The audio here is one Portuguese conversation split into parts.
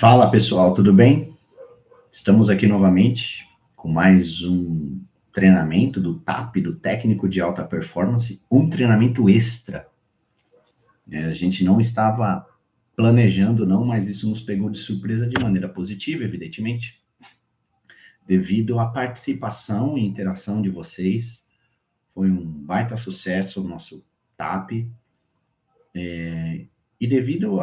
Fala pessoal, tudo bem? Estamos aqui novamente com mais um treinamento do TAP, do Técnico de Alta Performance, um treinamento extra. A gente não estava planejando não, mas isso nos pegou de surpresa de maneira positiva, evidentemente, devido à participação e interação de vocês. Foi um baita sucesso o nosso TAP, e devido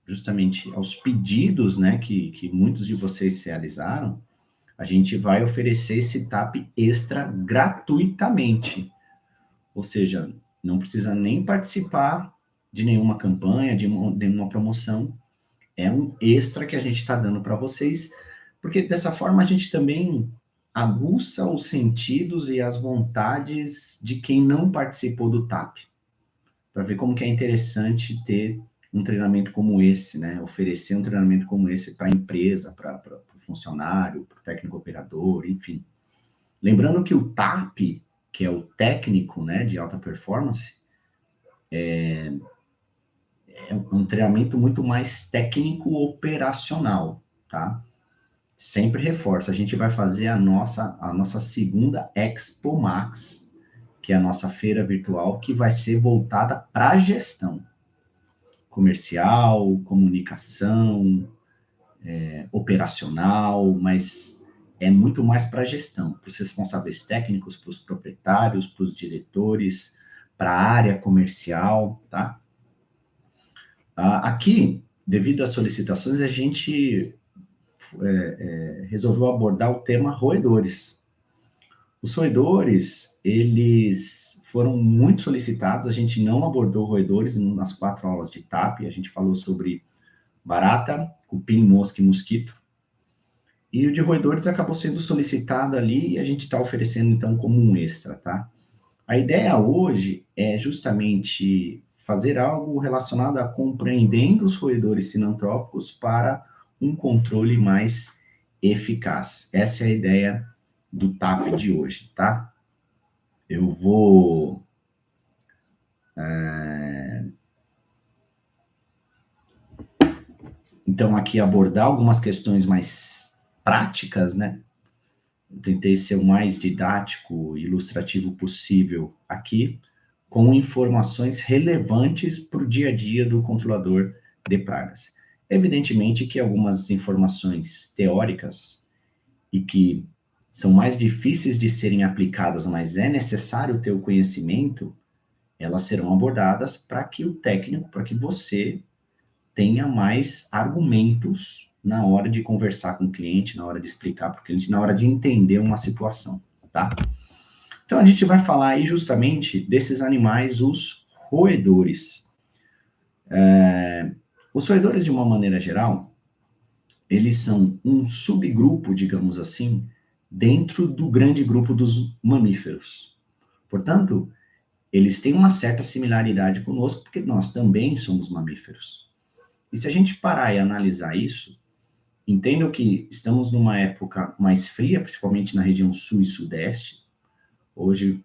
justamente aos pedidos, né, que muitos de vocês realizaram, a gente vai oferecer esse TAP extra gratuitamente. Ou seja, não precisa nem participar de nenhuma campanha, de nenhuma promoção. É um extra que a gente está dando para vocês, porque dessa forma a gente também aguça os sentidos e as vontades de quem não participou do TAP, para ver como que é interessante ter um treinamento como esse, né? Oferecer um treinamento como esse para a empresa, para o funcionário, para o técnico operador, enfim. Lembrando que o TAP, que é o técnico, né, de alta performance, é um treinamento muito mais técnico operacional, tá? Sempre reforço, a gente vai fazer a nossa segunda Expo Max, que é a nossa feira virtual, que vai ser voltada para a gestão comercial, comunicação, operacional, mas é muito mais para a gestão, para os responsáveis técnicos, para os proprietários, para os diretores, para a área comercial, tá? Aqui, devido às solicitações, a gente resolveu abordar o tema roedores. Os roedores, eles foram muito solicitados, a gente não abordou roedores nas 4 aulas de TAP, a gente falou sobre barata, cupim, mosca e mosquito. E o de roedores acabou sendo solicitado ali e a gente está oferecendo, então, como um extra, tá? A ideia hoje é justamente fazer algo relacionado a compreendendo os roedores sinantrópicos para um controle mais eficaz. Essa é a ideia do TAP de hoje, tá? Eu vou então aqui abordar algumas questões mais práticas, né? Eu tentei ser o mais didático e ilustrativo possível aqui, com informações relevantes para o dia a dia do controlador de pragas. Evidentemente que algumas informações teóricas e que são mais difíceis de serem aplicadas, mas é necessário ter o conhecimento, elas serão abordadas para que o técnico, para que você tenha mais argumentos na hora de conversar com o cliente, na hora de explicar para o cliente, na hora de entender uma situação, tá? Então, a gente vai falar aí justamente desses animais, os roedores. Os roedores, de uma maneira geral, eles são um subgrupo, digamos assim, dentro do grande grupo dos mamíferos. Portanto, eles têm uma certa similaridade conosco, porque nós também somos mamíferos. E se a gente parar e analisar isso, entendo que estamos numa época mais fria, principalmente na região sul e sudeste. Hoje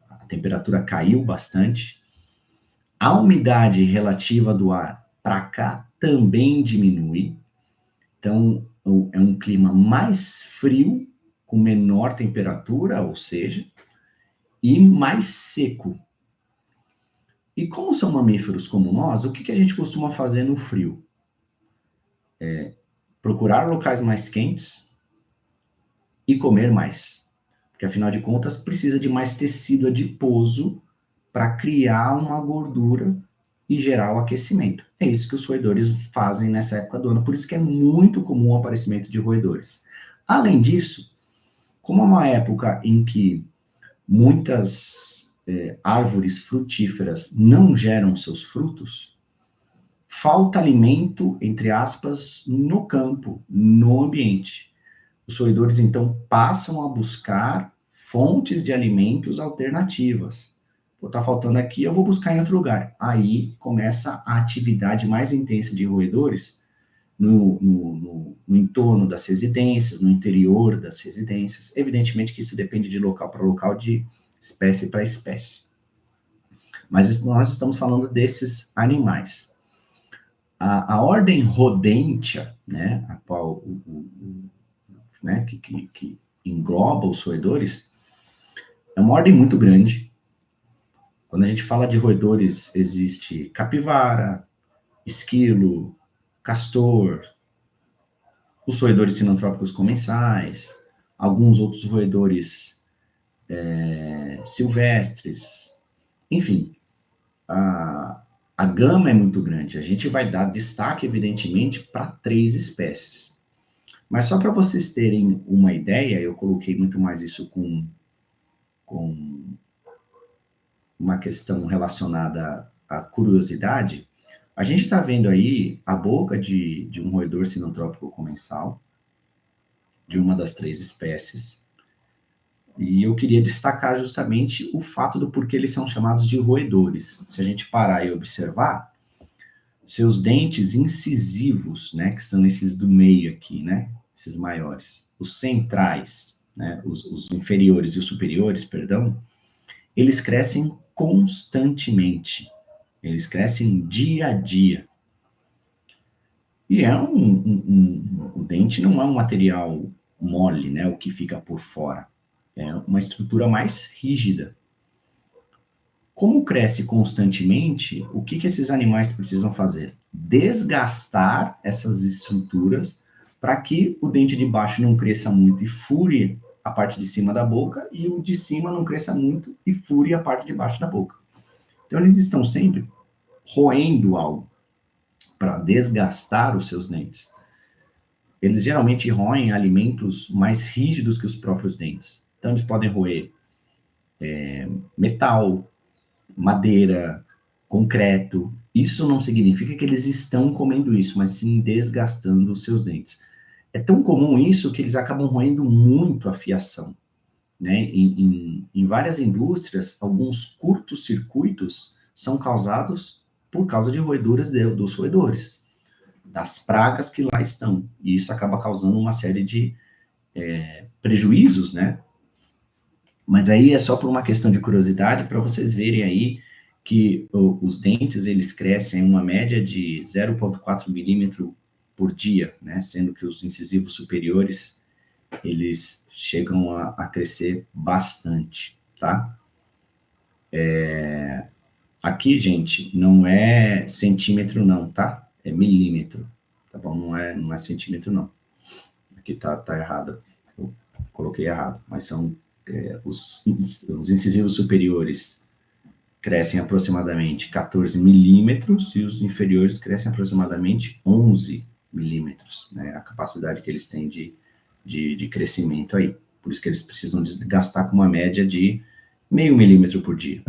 a temperatura caiu bastante. A umidade relativa do ar para cá também diminui. Então, é um clima mais frio, com menor temperatura, ou seja, e mais seco. E como são mamíferos como nós, o que a gente costuma fazer no frio? Procurar locais mais quentes e comer mais. Porque, afinal de contas, precisa de mais tecido adiposo para criar uma gordura e gerar o aquecimento. É isso que os roedores fazem nessa época do ano, por isso que é muito comum o aparecimento de roedores. Além disso, como é uma época em que muitas árvores frutíferas não geram seus frutos, falta alimento, entre aspas, no campo, no ambiente. Os roedores, então, passam a buscar fontes de alimentos alternativas. Tá faltando aqui, eu vou buscar em outro lugar. Aí começa a atividade mais intensa de roedores no entorno das residências, no interior das residências. Evidentemente que isso depende de local para local, de espécie para espécie. Mas nós estamos falando desses animais. A ordem Rodentia, né, a qual né, que engloba os roedores, é uma ordem muito grande. Quando a gente fala de roedores, existe capivara, esquilo, castor, os roedores sinantrópicos comensais, alguns outros roedores silvestres, enfim, a gama é muito grande. A gente vai dar destaque, evidentemente, para 3 espécies. Mas só para vocês terem uma ideia, eu coloquei muito mais isso com uma questão relacionada à curiosidade. A gente está vendo aí a boca de um roedor sinantrópico comensal, de uma das 3 espécies, e eu queria destacar justamente o fato do porquê eles são chamados de roedores. Se a gente parar e observar, seus dentes incisivos, né, que são esses do meio aqui, né, esses maiores, os centrais, né, os inferiores e os superiores, perdão, eles crescem constantemente. Eles crescem dia a dia. E o dente não é um material mole, né, o que fica por fora. É uma estrutura mais rígida. Como cresce constantemente, o que esses animais precisam fazer? Desgastar essas estruturas para que o dente de baixo não cresça muito e fure a parte de cima da boca e o de cima não cresça muito e fure a parte de baixo da boca. Então, eles estão sempre roendo algo para desgastar os seus dentes. Eles geralmente roem alimentos mais rígidos que os próprios dentes. Então, eles podem roer metal, madeira, concreto. Isso não significa que eles estão comendo isso, mas sim desgastando os seus dentes. É tão comum isso que eles acabam roendo muito a fiação. Né? Em várias indústrias, alguns curtos-circuitos são causados por causa de roeduras dos roedores, das pragas que lá estão. E isso acaba causando uma série de prejuízos, né? Mas aí é só por uma questão de curiosidade, para vocês verem aí que os dentes, eles crescem em uma média de 0,4 milímetro por dia, né? Sendo que os incisivos superiores, eles chegam a crescer bastante, tá? Aqui, gente, não é centímetro não, tá? É milímetro, tá bom? Não é centímetro não. Aqui tá errado, eu coloquei errado, mas são os incisivos superiores crescem aproximadamente 14 milímetros e os inferiores crescem aproximadamente 11 milímetros, né? A capacidade que eles têm de crescimento aí. Por isso que eles precisam gastar com uma média de meio milímetro por dia.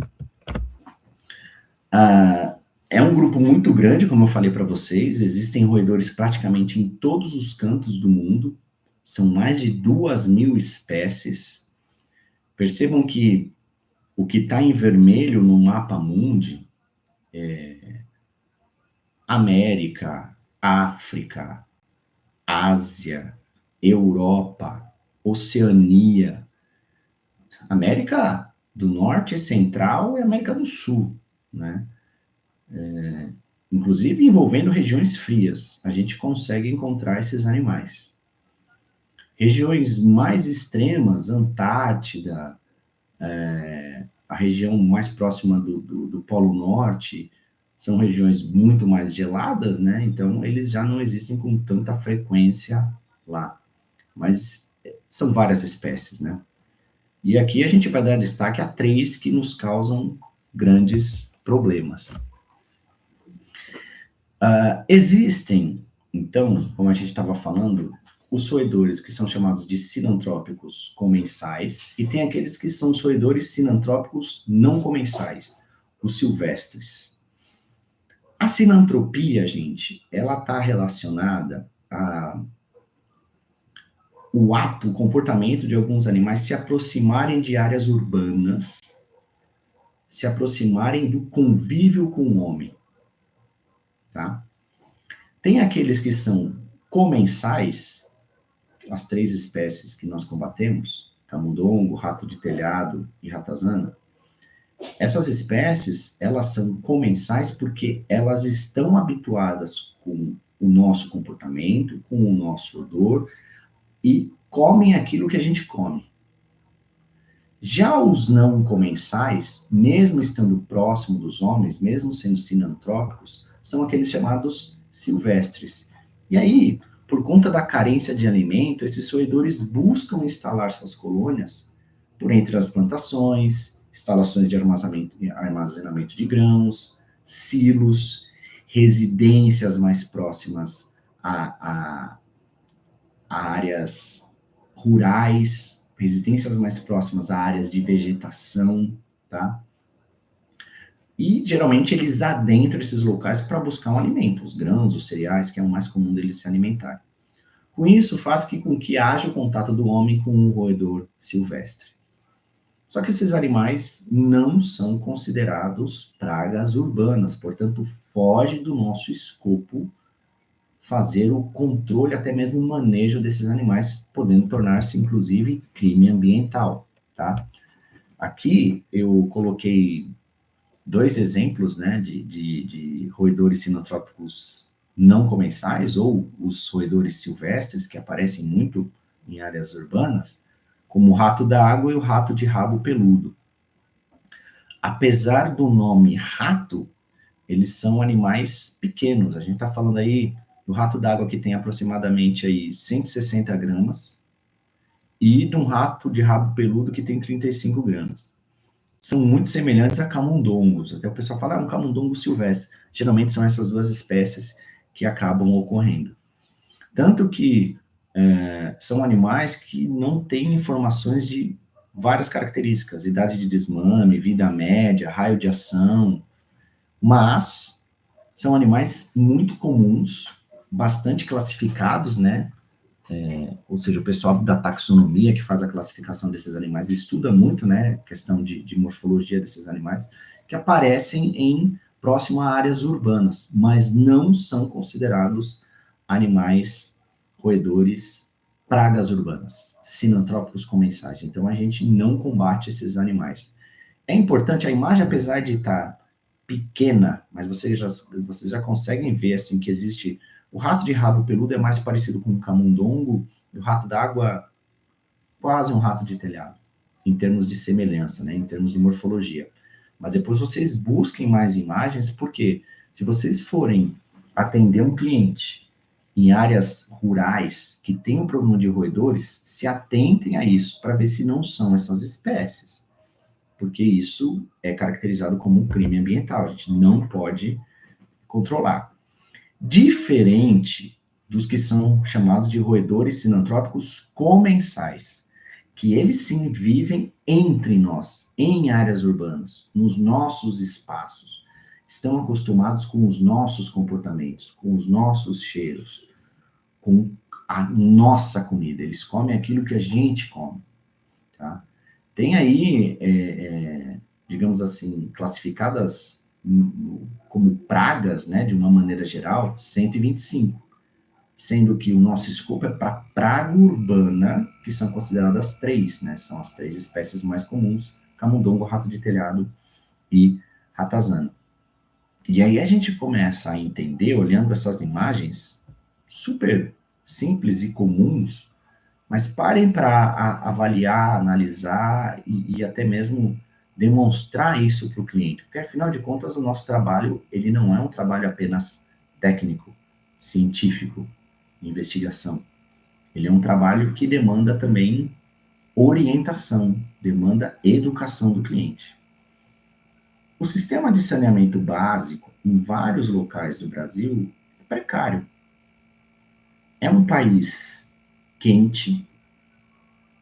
É um grupo muito grande, como eu falei para vocês, existem roedores praticamente em todos os cantos do mundo, são mais de 2.000 espécies. Percebam que o que está em vermelho no mapa mundi é América, África, Ásia, Europa, Oceania, América do Norte e Central e América do Sul, né? Inclusive envolvendo regiões frias, a gente consegue encontrar esses animais. Regiões mais extremas, Antártida, a região mais próxima do Polo Norte, são regiões muito mais geladas, né? Então, eles já não existem com tanta frequência lá. Mas são várias espécies, né? E aqui a gente vai dar destaque a 3 que nos causam grandes problemas. Existem, então, como a gente estava falando, os roedores que são chamados de sinantrópicos comensais, e tem aqueles que são os roedores sinantrópicos não comensais, os silvestres. A sinantropia, gente, ela está relacionada ao ato, o comportamento de alguns animais se aproximarem de áreas urbanas, se aproximarem do convívio com o homem, tá? Tem aqueles que são comensais, as 3 espécies que nós combatemos, camundongo, rato de telhado e ratazana, Essas espécies, elas são comensais porque elas estão habituadas com o nosso comportamento, com o nosso odor, e comem aquilo que a gente come. Já os não comensais, mesmo estando próximo dos homens, mesmo sendo sinantrópicos, são aqueles chamados silvestres. E aí, por conta da carência de alimento, esses roedores buscam instalar suas colônias por entre as plantações, instalações de armazenamento de grãos, silos, residências mais próximas a áreas rurais, residências mais próximas a áreas de vegetação, tá? E geralmente eles adentram esses locais para buscar um alimento, os grãos, os cereais, que é o mais comum deles se alimentarem. Com isso, faz com que haja o contato do homem com um roedor silvestre. Só que esses animais não são considerados pragas urbanas, portanto, foge do nosso escopo fazer o controle, até mesmo o manejo desses animais, podendo tornar-se, inclusive, crime ambiental, tá? Aqui eu coloquei 2 exemplos, né, de roedores sinantrópicos não comensais, ou os roedores silvestres, que aparecem muito em áreas urbanas, como o rato da água e o rato de rabo peludo. Apesar do nome rato, eles são animais pequenos. A gente está falando aí do rato d'água, que tem aproximadamente aí 160 gramas, e de um rato de rabo peludo que tem 35 gramas. São muito semelhantes a camundongos. Até o pessoal fala, um camundongo silvestre. Geralmente são essas duas espécies que acabam ocorrendo. Tanto que são animais que não têm informações de várias características, idade de desmame, vida média, raio de ação, mas são animais muito comuns, bastante classificados, né? Ou seja, o pessoal da taxonomia que faz a classificação desses animais estuda muito, né? Questão de morfologia desses animais, que aparecem próximo a áreas urbanas, mas não são considerados animais roedores pragas urbanas, sinantrópicos comensais. Então a gente não combate esses animais. É importante, a imagem, apesar de estar pequena, mas vocês já conseguem ver assim que existe o rato de rabo peludo é mais parecido com o camundongo, e o rato d'água quase um rato de telhado, em termos de semelhança, né, em termos de morfologia. Mas depois vocês busquem mais imagens, porque se vocês forem atender um cliente em áreas rurais que tem um problema de roedores, se atentem a isso para ver se não são essas espécies, porque isso é caracterizado como um crime ambiental, a gente não pode controlar. Diferente dos que são chamados de roedores sinantrópicos comensais, que eles sim vivem entre nós, em áreas urbanas, nos nossos espaços, estão acostumados com os nossos comportamentos, com os nossos cheiros, com a nossa comida, eles comem aquilo que a gente come, tá? Tem aí, digamos assim, classificadas como pragas, né, de uma maneira geral, 125, sendo que o nosso escopo é para praga urbana, que são consideradas 3, né, são as 3 espécies mais comuns, camundongo, rato de telhado e ratazana. E aí a gente começa a entender, olhando essas imagens super simples e comuns, mas parem para avaliar, analisar e até mesmo demonstrar isso para o cliente, porque afinal de contas o nosso trabalho ele não é um trabalho apenas técnico, científico, investigação. Ele é um trabalho que demanda também orientação, demanda educação do cliente. O sistema de saneamento básico em vários locais do Brasil é precário. É um país quente,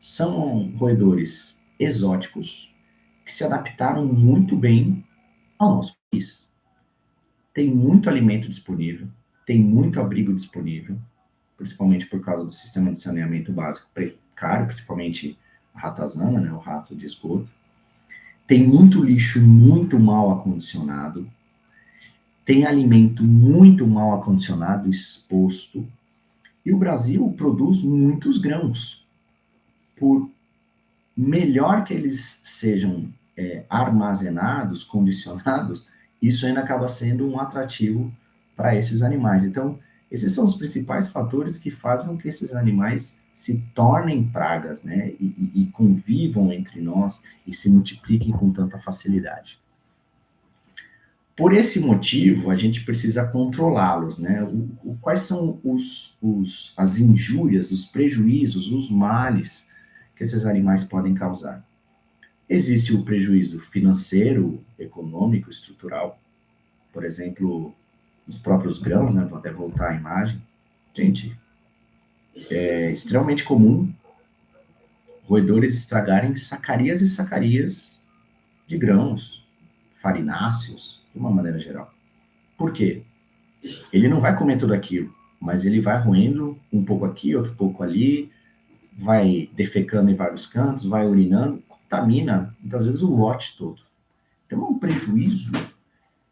são roedores exóticos que se adaptaram muito bem ao nosso país. Tem muito alimento disponível, tem muito abrigo disponível, principalmente por causa do sistema de saneamento básico precário, principalmente a ratazana, né, o rato de esgoto. Tem muito lixo muito mal acondicionado, tem alimento muito mal acondicionado exposto, e o Brasil produz muitos grãos. Por melhor que eles sejam armazenados, condicionados, isso ainda acaba sendo um atrativo para esses animais. Então, esses são os principais fatores que fazem com que esses animais se tornem pragas, né, e convivam entre nós e se multipliquem com tanta facilidade. Por esse motivo, a gente precisa controlá-los, né? Quais são as injúrias, os prejuízos, os males que esses animais podem causar? Existe o prejuízo financeiro, econômico, estrutural, por exemplo, os próprios grãos, né? Vou até voltar à imagem. Gente, é extremamente comum roedores estragarem sacarias e sacarias de grãos, farináceos, de uma maneira geral. Por quê? Ele não vai comer tudo aquilo, mas ele vai roendo um pouco aqui, outro pouco ali, vai defecando em vários cantos, vai urinando, contamina, muitas vezes, o lote todo. Então, é um prejuízo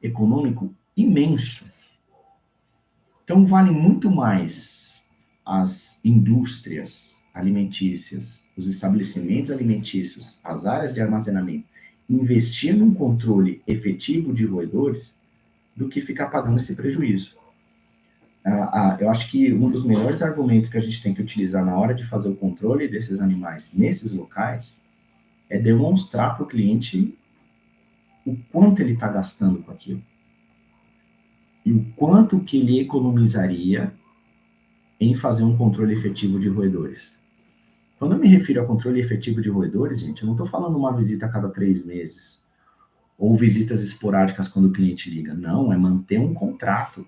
econômico imenso. Então, vale muito mais as indústrias alimentícias, os estabelecimentos alimentícios, as áreas de armazenamento, investir num controle efetivo de roedores do que ficar pagando esse prejuízo. Eu acho que um dos melhores argumentos que a gente tem que utilizar na hora de fazer o controle desses animais nesses locais é demonstrar para o cliente o quanto ele está gastando com aquilo e o quanto que ele economizaria em fazer um controle efetivo de roedores. Quando eu me refiro a controle efetivo de roedores, gente, eu não estou falando uma visita a cada 3 meses ou visitas esporádicas quando o cliente liga. Não, é manter um contrato.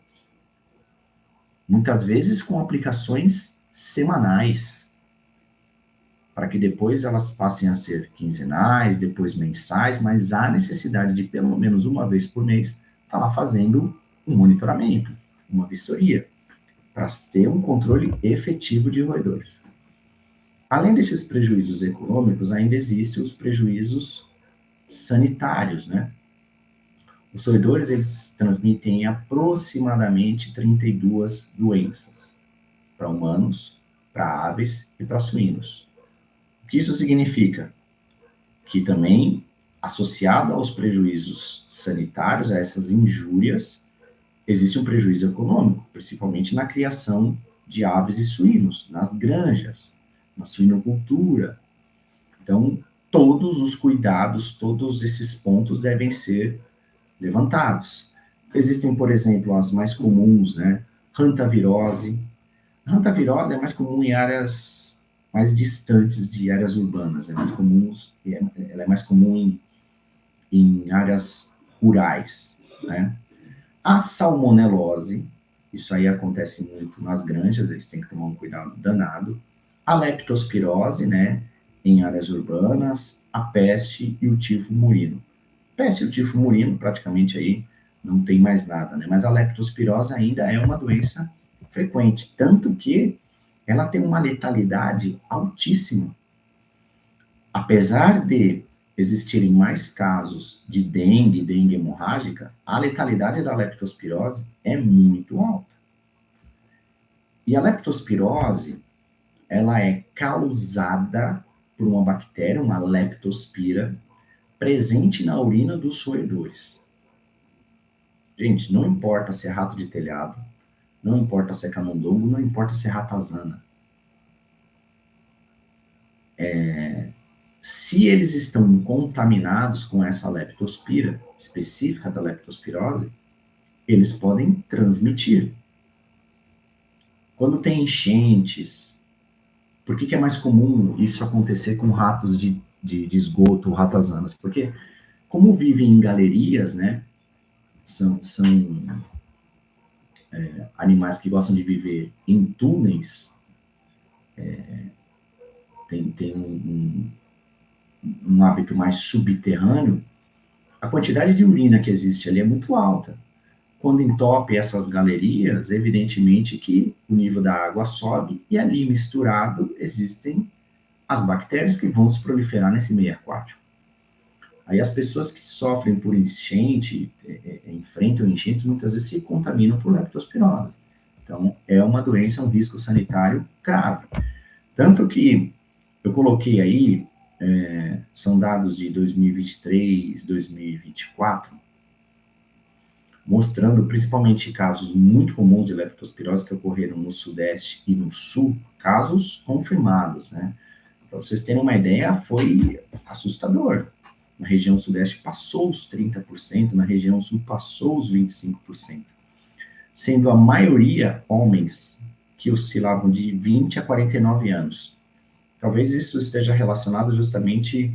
Muitas vezes com aplicações semanais, para que depois elas passem a ser quinzenais, depois mensais, mas há necessidade de pelo menos uma vez por mês estar lá fazendo um monitoramento, uma vistoria, para ter um controle efetivo de roedores. Além desses prejuízos econômicos, ainda existem os prejuízos sanitários, né? Os roedores, eles transmitem aproximadamente 32 doenças para humanos, para aves e para suínos. O que isso significa? Que também, associado aos prejuízos sanitários, a essas injúrias, existe um prejuízo econômico, principalmente na criação de aves e suínos, nas granjas, na suinocultura. Então, todos os cuidados, todos esses pontos devem ser levantados. Existem, por exemplo, as mais comuns, né? Hantavirose. A hantavirose é mais comum em áreas mais distantes de áreas urbanas, ela é mais comum em áreas rurais, né? A salmonelose, isso aí acontece muito nas granjas, eles têm que tomar um cuidado danado. A leptospirose, né, em áreas urbanas, a peste e o tifo murino. Peste e o tifo murino, praticamente aí não tem mais nada, né? Mas a leptospirose ainda é uma doença frequente, tanto que ela tem uma letalidade altíssima. Apesar de existirem mais casos de dengue hemorrágica, a letalidade da leptospirose é muito alta. E a leptospirose, ela é causada por uma bactéria, uma leptospira, presente na urina dos roedores. Gente, não importa se é rato de telhado, não importa se é camundongo, não importa se é ratazana. Se eles estão contaminados com essa leptospira, específica da leptospirose, eles podem transmitir. Quando tem enchentes, por que é mais comum isso acontecer com ratos de esgoto, ratazanas? Porque, como vivem em galerias, né, são animais que gostam de viver em túneis, tem um hábito mais subterrâneo, a quantidade de urina que existe ali é muito alta. Quando entope essas galerias, evidentemente que o nível da água sobe e ali misturado existem as bactérias que vão se proliferar nesse meio aquático. Aí as pessoas que sofrem por enchente, enfrentam enchentes, muitas vezes se contaminam por leptospirose. Então, é uma doença, um risco sanitário grave. Tanto que eu coloquei aí São dados de 2023, 2024, mostrando principalmente casos muito comuns de leptospirose que ocorreram no Sudeste e no Sul, casos confirmados, né? Para vocês terem uma ideia, foi assustador. Na região Sudeste passou os 30%, na região Sul passou os 25%, sendo a maioria homens que oscilavam de 20 a 49 anos. Talvez isso esteja relacionado justamente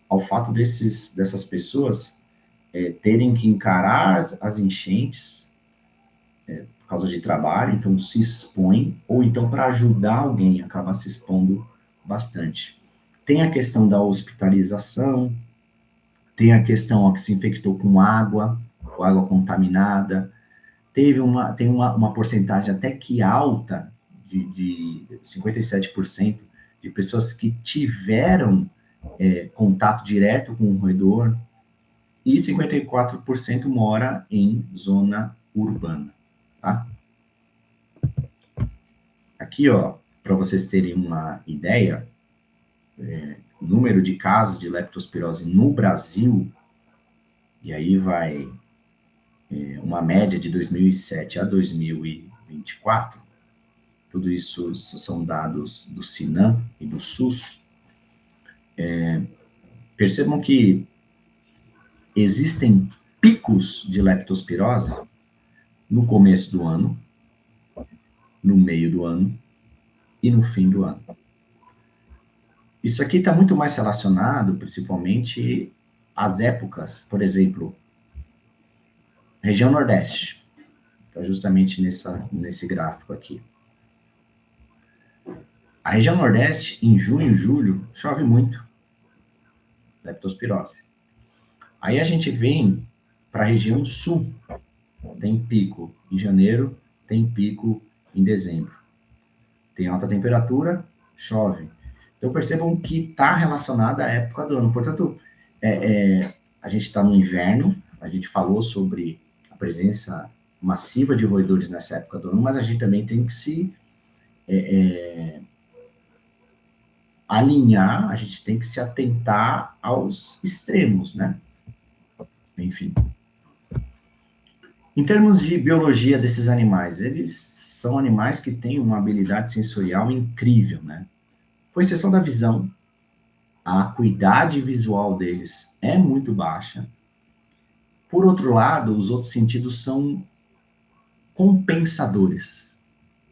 ao fato dessas pessoas terem que encarar as enchentes por causa de trabalho, então se expõem, ou então para ajudar alguém, acaba se expondo bastante. Tem a questão da hospitalização, tem a questão ó, que se infectou com água contaminada, tem uma porcentagem até que alta, de 57%, de pessoas que tiveram contato direto com o roedor, e 54% mora em zona urbana, tá? Aqui, ó, para vocês terem uma ideia, o número de casos de leptospirose no Brasil, e aí vai uma média de 2007 a 2024, tudo isso são dados do Sinam e do SUS. Percebam que existem picos de leptospirose no começo do ano, no meio do ano e no fim do ano. Isso aqui está muito mais relacionado, principalmente, às épocas, por exemplo, região Nordeste, está justamente nesse gráfico aqui. A região Nordeste, em junho e julho, chove muito, leptospirose. Aí a gente vem para a região Sul, tem pico em janeiro, tem pico em dezembro. Tem alta temperatura, chove. Então percebam que está relacionada à época do ano. Portanto, a gente está no inverno, a gente falou sobre a presença massiva de roedores nessa época do ano, mas a gente também tem que se alinhar, a gente tem que se atentar aos extremos, né? Enfim. Em termos de biologia desses animais, eles são animais que têm uma habilidade sensorial incrível, né? Com exceção da visão, a acuidade visual deles é muito baixa. Por outro lado, os outros sentidos são compensadores,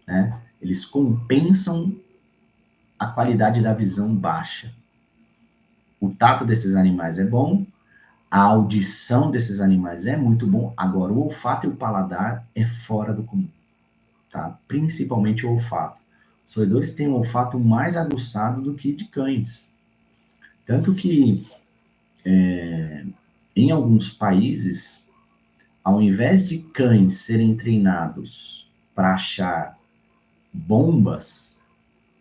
né? Eles compensam a qualidade da visão baixa. O tato desses animais é bom, a audição desses animais é muito bom, agora o olfato e o paladar é fora do comum, tá? Principalmente o olfato. Os roedores têm um olfato mais aguçado do que de cães. Tanto que, em alguns países, ao invés de cães serem treinados para achar bombas,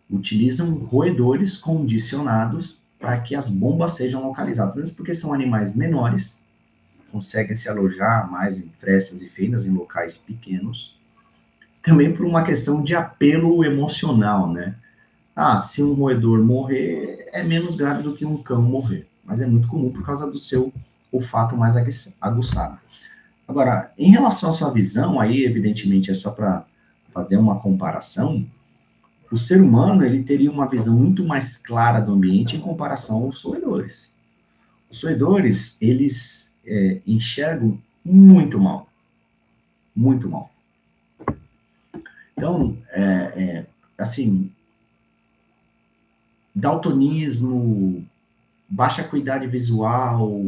utilizam roedores condicionados para que as bombas sejam localizadas. Mesmo porque são animais menores, conseguem se alojar mais em frestas e feiras, em locais pequenos. Também por uma questão de apelo emocional, né? Ah, se um roedor morrer, é menos grave do que um cão morrer. Mas é muito comum por causa do seu olfato mais aguçado. Agora, em relação à sua visão, aí evidentemente é só para fazer uma comparação, o ser humano ele teria uma visão muito mais clara do ambiente em comparação aos roedores. Os roedores, eles enxergam muito mal. Muito mal. Então, assim, daltonismo, baixa acuidade visual,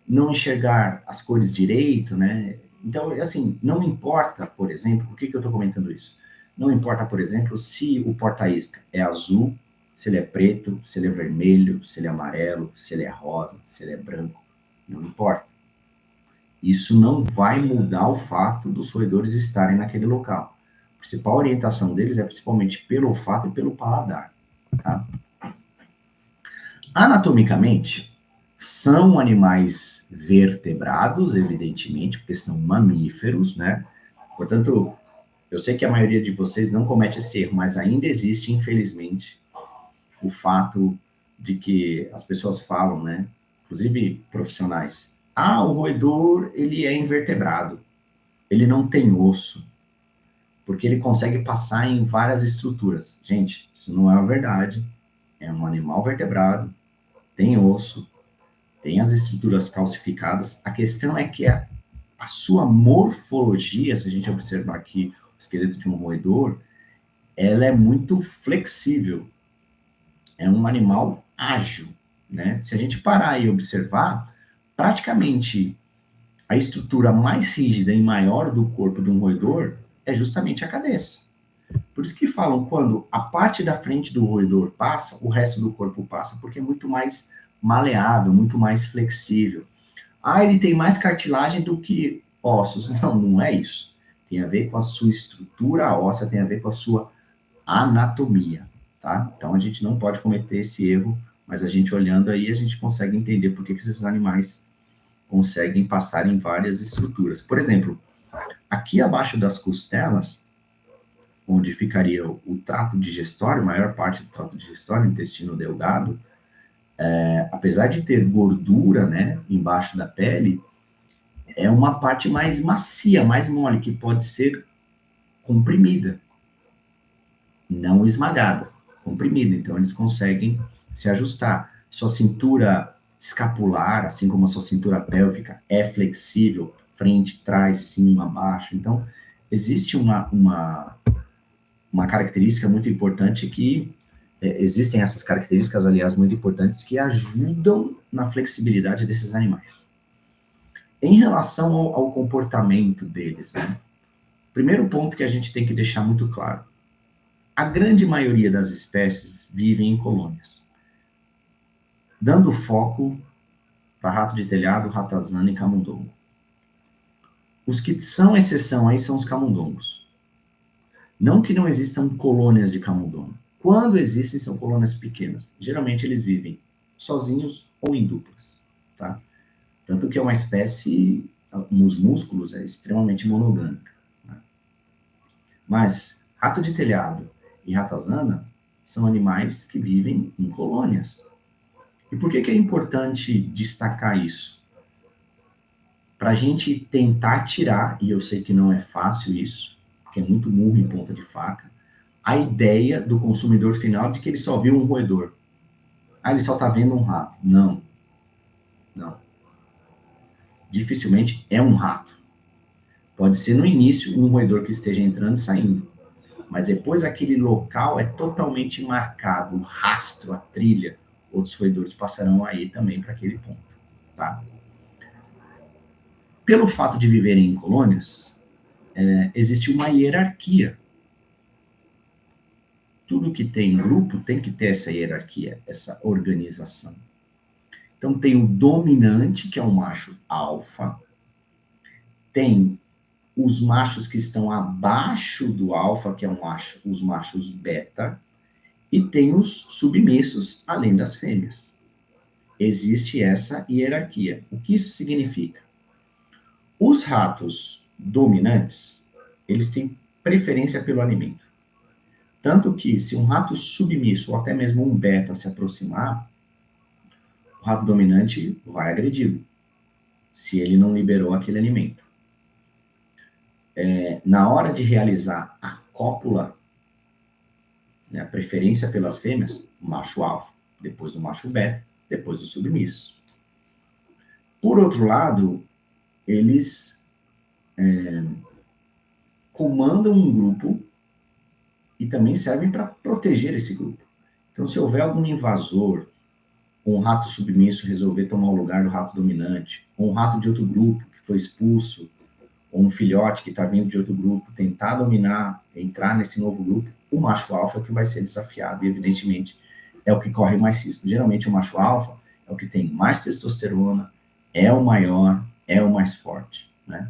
não enxergar as cores direito, né? Então, assim, não importa, por exemplo, por que eu estou comentando isso? Não importa, por exemplo, se o porta-isca é azul, se ele é preto, se ele é vermelho, se ele é amarelo, se ele é rosa, se ele é branco. Não importa. Isso não vai mudar o fato dos roedores estarem naquele local. A principal orientação deles é principalmente pelo olfato e pelo paladar. Tá? Anatomicamente, são animais vertebrados, evidentemente, porque são mamíferos, né? Portanto, eu sei que a maioria de vocês não comete esse erro, mas ainda existe, infelizmente, o fato de que as pessoas falam, né? Inclusive profissionais. Ah, o roedor, ele é invertebrado. Ele não tem osso, porque ele consegue passar em várias estruturas. Gente, isso não é a verdade. É um animal vertebrado, tem osso, tem as estruturas calcificadas. A questão é que a sua morfologia, se a gente observar aqui o esqueleto de um roedor, ela é muito flexível. É um animal ágil, né? Se a gente parar e observar, praticamente a estrutura mais rígida e maior do corpo de um roedor é justamente a cabeça. Por isso que falam, quando a parte da frente do roedor passa, o resto do corpo passa, porque é muito mais maleável, muito mais flexível. Ah, ele tem mais cartilagem do que ossos. Não, não é isso. Tem a ver com a sua estrutura óssea, tem a ver com a sua anatomia, tá? Então a gente não pode cometer esse erro, mas a gente olhando aí, a gente consegue entender por que esses animais conseguem passar em várias estruturas. Por exemplo, aqui abaixo das costelas, onde ficaria o trato digestório, a maior parte do trato digestório, intestino delgado, apesar de ter gordura, né, embaixo da pele, é uma parte mais macia, mais mole, que pode ser comprimida, não esmagada, comprimida. Então, eles conseguem se ajustar. Sua cintura escapular, assim como a sua cintura pélvica, é flexível, frente, trás, cima, baixo. Então, existe uma característica muito importante que existem essas características, aliás, muito importantes, que ajudam na flexibilidade desses animais. Em relação ao comportamento deles, né? Primeiro ponto que a gente tem que deixar muito claro: a grande maioria das espécies vivem em colônias, dando foco para rato de telhado, ratazana e camundongo. Os que são exceção aí são os camundongos. Não que não existam colônias de camundongo. Quando existem, são colônias pequenas. Geralmente eles vivem sozinhos ou em duplas, tá? Tanto que é uma espécie, nos músculos, é extremamente monogâmica. Né? Mas rato de telhado e ratazana são animais que vivem em colônias. E por que é importante destacar isso? Para a gente tentar tirar, e eu sei que não é fácil isso, porque é muito murro em ponta de faca, a ideia do consumidor final de que ele só viu um roedor. Ah, ele só está vendo um rato. Não. Não. Dificilmente é um rato. Pode ser no início um roedor que esteja entrando e saindo, mas depois aquele local é totalmente marcado, o rastro, a trilha, outros roedores passarão aí também para aquele ponto, tá? Pelo fato de viverem em colônias, existe uma hierarquia. Tudo que tem grupo tem que ter essa hierarquia, essa organização. Então tem o dominante, que é o macho alfa, tem os machos que estão abaixo do alfa, que é os machos beta, e tem os submissos, além das fêmeas. Existe essa hierarquia. O que isso significa? Os ratos dominantes, eles têm preferência pelo alimento. Tanto que, se um rato submisso, ou até mesmo um beta, se aproximar, o rato dominante vai agredi-lo, se ele não liberou aquele alimento. Na hora de realizar a cópula, né, a preferência pelas fêmeas, o macho alfa, depois o macho beta, depois o submisso. Por outro lado, eles comandam um grupo e também servem para proteger esse grupo. Então, se houver algum invasor, ou um rato submisso resolver tomar o lugar do rato dominante, ou um rato de outro grupo que foi expulso, ou um filhote que está vindo de outro grupo tentar dominar, entrar nesse novo grupo, o macho alfa é o que vai ser desafiado e, evidentemente, é o que corre mais risco. Geralmente, o macho alfa é o que tem mais testosterona, é o maior, é o mais forte, né?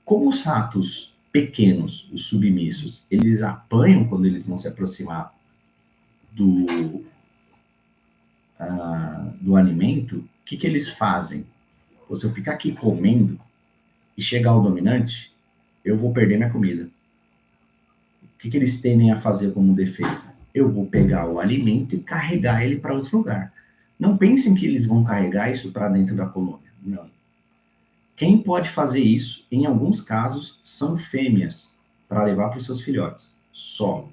Como os ratos pequenos, os submissos, eles apanham quando eles vão se aproximar do alimento, o que eles fazem? Se eu ficar aqui comendo e chegar ao dominante, eu vou perder minha comida. O que eles tendem a fazer como defesa? eu vou pegar o alimento e carregar ele para outro lugar. Não pensem que eles vão carregar isso para dentro da colônia. Não. Quem pode fazer isso, em alguns casos, são fêmeas, para levar para os seus filhotes. Só.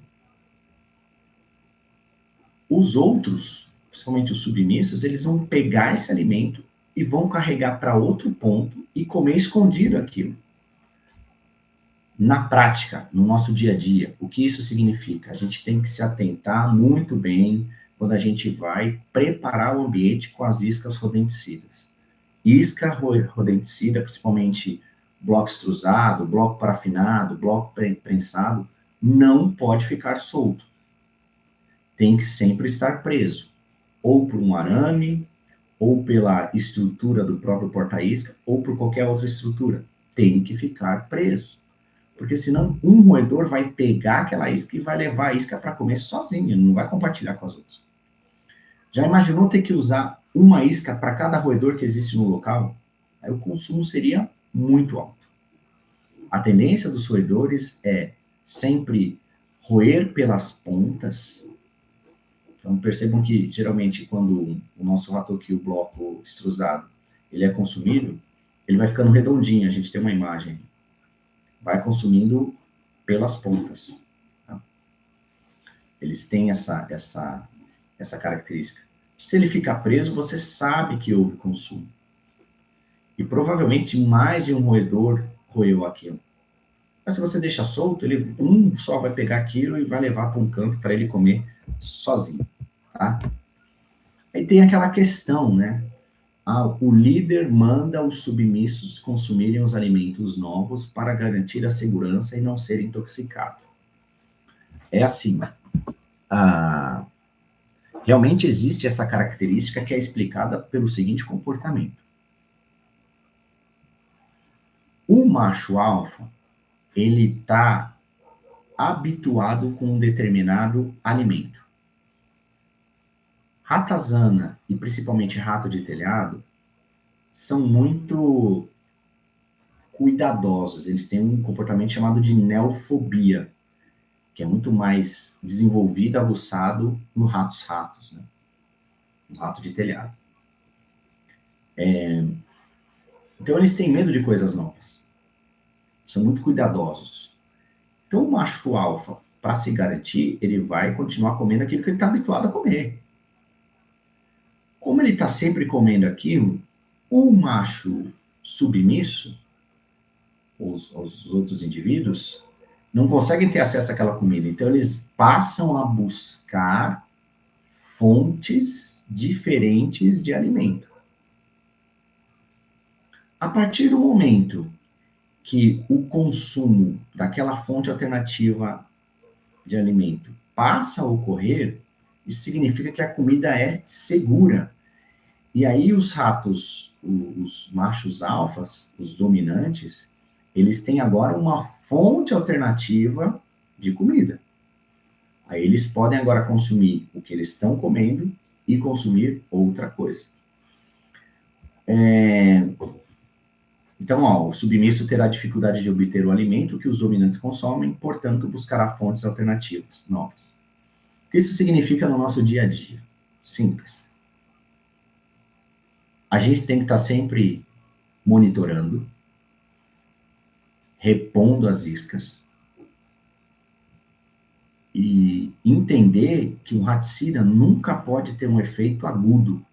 Os outros, principalmente os submissos, eles vão pegar esse alimento e vão carregar para outro ponto e comer escondido aquilo. Na prática, no nosso dia a dia, o que isso significa? A gente tem que se atentar muito bem quando a gente vai preparar o ambiente com as iscas rodenticidas. Isca rodenticida, principalmente bloco extrusado, bloco parafinado, bloco prensado, não pode ficar solto. Tem que sempre estar preso, ou por um arame, ou pela estrutura do próprio porta-isca, ou por qualquer outra estrutura. Tem que ficar preso. Porque senão um roedor vai pegar aquela isca e vai levar a isca para comer sozinho, não vai compartilhar com as outras. Já imaginou ter que usar uma isca para cada roedor que existe no local? Aí o consumo seria muito alto. A tendência dos roedores é sempre roer pelas pontas. Então percebam que geralmente quando o nosso rato aqui, o bloco extrusado, ele é consumido, ele vai ficando redondinho, a gente tem uma imagem. Vai consumindo pelas pontas. Tá? Eles têm essa característica. Se ele ficar preso, você sabe que houve consumo. E provavelmente mais de um roedor roeu aquilo. Mas se você deixa solto, um só vai pegar aquilo e vai levar para um canto para ele comer sozinho. Tá? Aí tem aquela questão, né? O líder manda os submissos consumirem os alimentos novos para garantir a segurança e não ser intoxicado. É assim, realmente existe essa característica que é explicada pelo seguinte comportamento. O macho alfa, ele está habituado com um determinado alimento. Ratazana, e principalmente rato de telhado, são muito cuidadosos. Eles têm um comportamento chamado de neofobia, que é muito mais desenvolvido, aguçado no ratos, né? No rato de telhado. Então, eles têm medo de coisas novas. São muito cuidadosos. Então, o macho alfa, para se garantir, ele vai continuar comendo aquilo que ele está habituado a comer. Como ele está sempre comendo aquilo, o macho submisso, os outros indivíduos, não conseguem ter acesso àquela comida. Então, eles passam a buscar fontes diferentes de alimento. A partir do momento que o consumo daquela fonte alternativa de alimento passa a ocorrer, isso significa que a comida é segura. E aí os ratos, os machos alfas, os dominantes, eles têm agora uma fonte alternativa de comida. Aí eles podem agora consumir o que eles estão comendo e consumir outra coisa. Então, o submisso terá dificuldade de obter o alimento que os dominantes consomem, portanto, buscará fontes alternativas novas. O que isso significa no nosso dia a dia? Simples. A gente tem que estar sempre monitorando, repondo as iscas e entender que o raticida nunca pode ter um efeito agudo.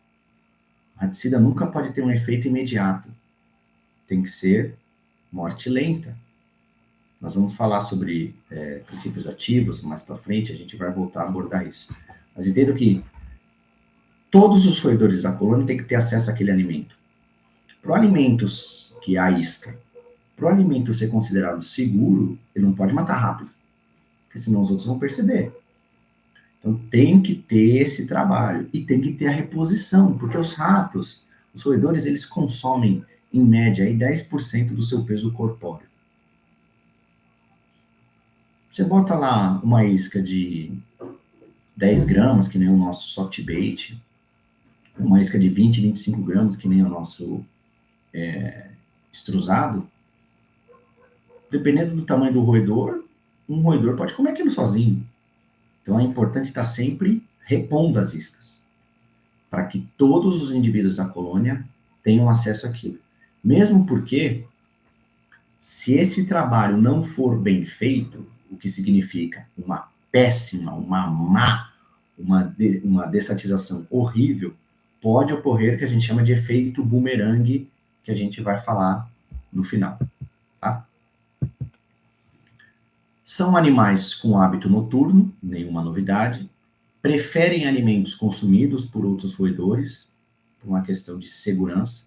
O raticida nunca pode ter um efeito imediato. Tem que ser morte lenta. Nós vamos falar sobre princípios ativos, mais para frente a gente vai voltar a abordar isso. Mas entendo que todos os roedores da colônia têm que ter acesso àquele alimento. Para o alimento que há isca, para o alimento ser considerado seguro, ele não pode matar rápido, porque senão os outros vão perceber. Então tem que ter esse trabalho e tem que ter a reposição, porque os ratos, os roedores, eles consomem em média aí 10% do seu peso corpóreo. Você bota lá uma isca de 10 gramas, que nem o nosso soft bait, uma isca de 20, 25 gramas, que nem o nosso extrusado, dependendo do tamanho do roedor, um roedor pode comer aquilo sozinho. Então é importante estar sempre repondo as iscas, para que todos os indivíduos da colônia tenham acesso àquilo. Mesmo porque, se esse trabalho não for bem feito, o que significa uma péssima, uma má, uma dessatização horrível, pode ocorrer que a gente chama de efeito bumerangue, que a gente vai falar no final, tá? São animais com hábito noturno, nenhuma novidade, preferem alimentos consumidos por outros roedores, por uma questão de segurança.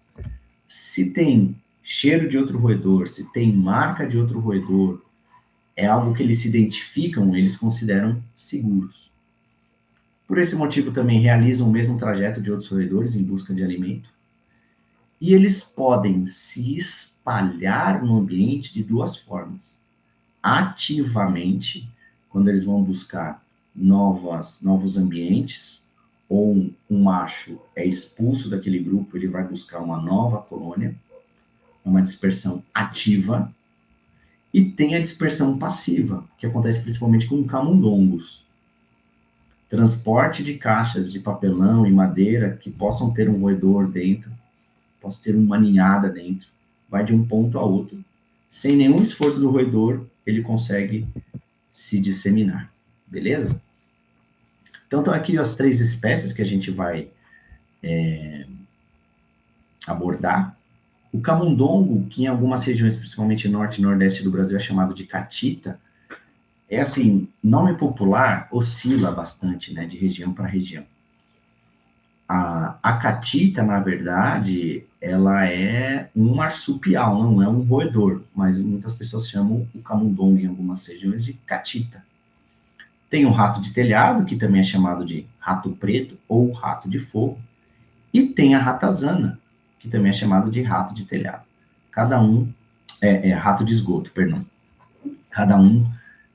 Se tem cheiro de outro roedor, se tem marca de outro roedor, é algo que eles se identificam, eles consideram seguros. Por esse motivo, também realizam o mesmo trajeto de outros roedores em busca de alimento. E eles podem se espalhar no ambiente de duas formas. Ativamente, quando eles vão buscar novos ambientes, ou um macho é expulso daquele grupo, ele vai buscar uma nova colônia, uma dispersão ativa, e tem a dispersão passiva, que acontece principalmente com camundongos. Transporte de caixas de papelão e madeira que possam ter um roedor dentro, possam ter uma ninhada dentro, vai de um ponto a outro. Sem nenhum esforço do roedor, ele consegue se disseminar. Beleza? Então, estão aqui as 3 espécies que a gente vai abordar. O camundongo, que em algumas regiões, principalmente norte e nordeste do Brasil, é chamado de catita, é assim, nome popular oscila bastante, né, de região para região. A catita, na verdade, ela é um marsupial, não é um roedor, mas muitas pessoas chamam o camundongo em algumas regiões de catita. Tem o rato de telhado, que também é chamado de rato preto ou rato de fogo, e tem a ratazana, que também é chamado de rato de telhado. Cada um rato de esgoto, perdão. Cada um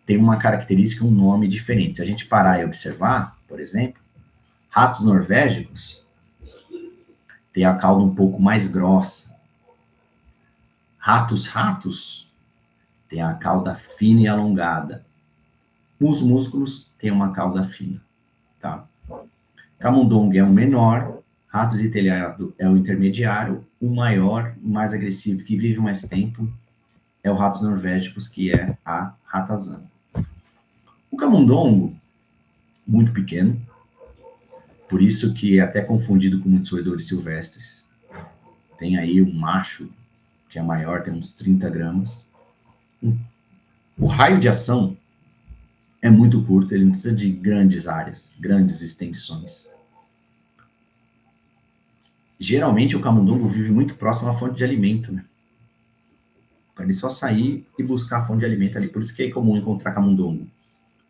tem uma característica, um nome diferente. Se a gente parar e observar, por exemplo, ratos norvégicos têm a cauda um pouco mais grossa. Ratos têm a cauda fina e alongada. Os músculos têm uma cauda fina, tá? Camundongo é o menor, rato de telhado é o intermediário, o maior, mais agressivo, que vive mais tempo, é o ratos norvégicos, que é a ratazana. O camundongo, muito pequeno, por isso que é até confundido com muitos roedores silvestres. Tem aí um macho, que é maior, tem uns 30 gramas. O raio de ação é muito curto, ele não precisa de grandes áreas, grandes extensões. Geralmente, o camundongo vive muito próximo à fonte de alimento, né? Para ele só sair e buscar a fonte de alimento ali. Por isso que é comum encontrar camundongo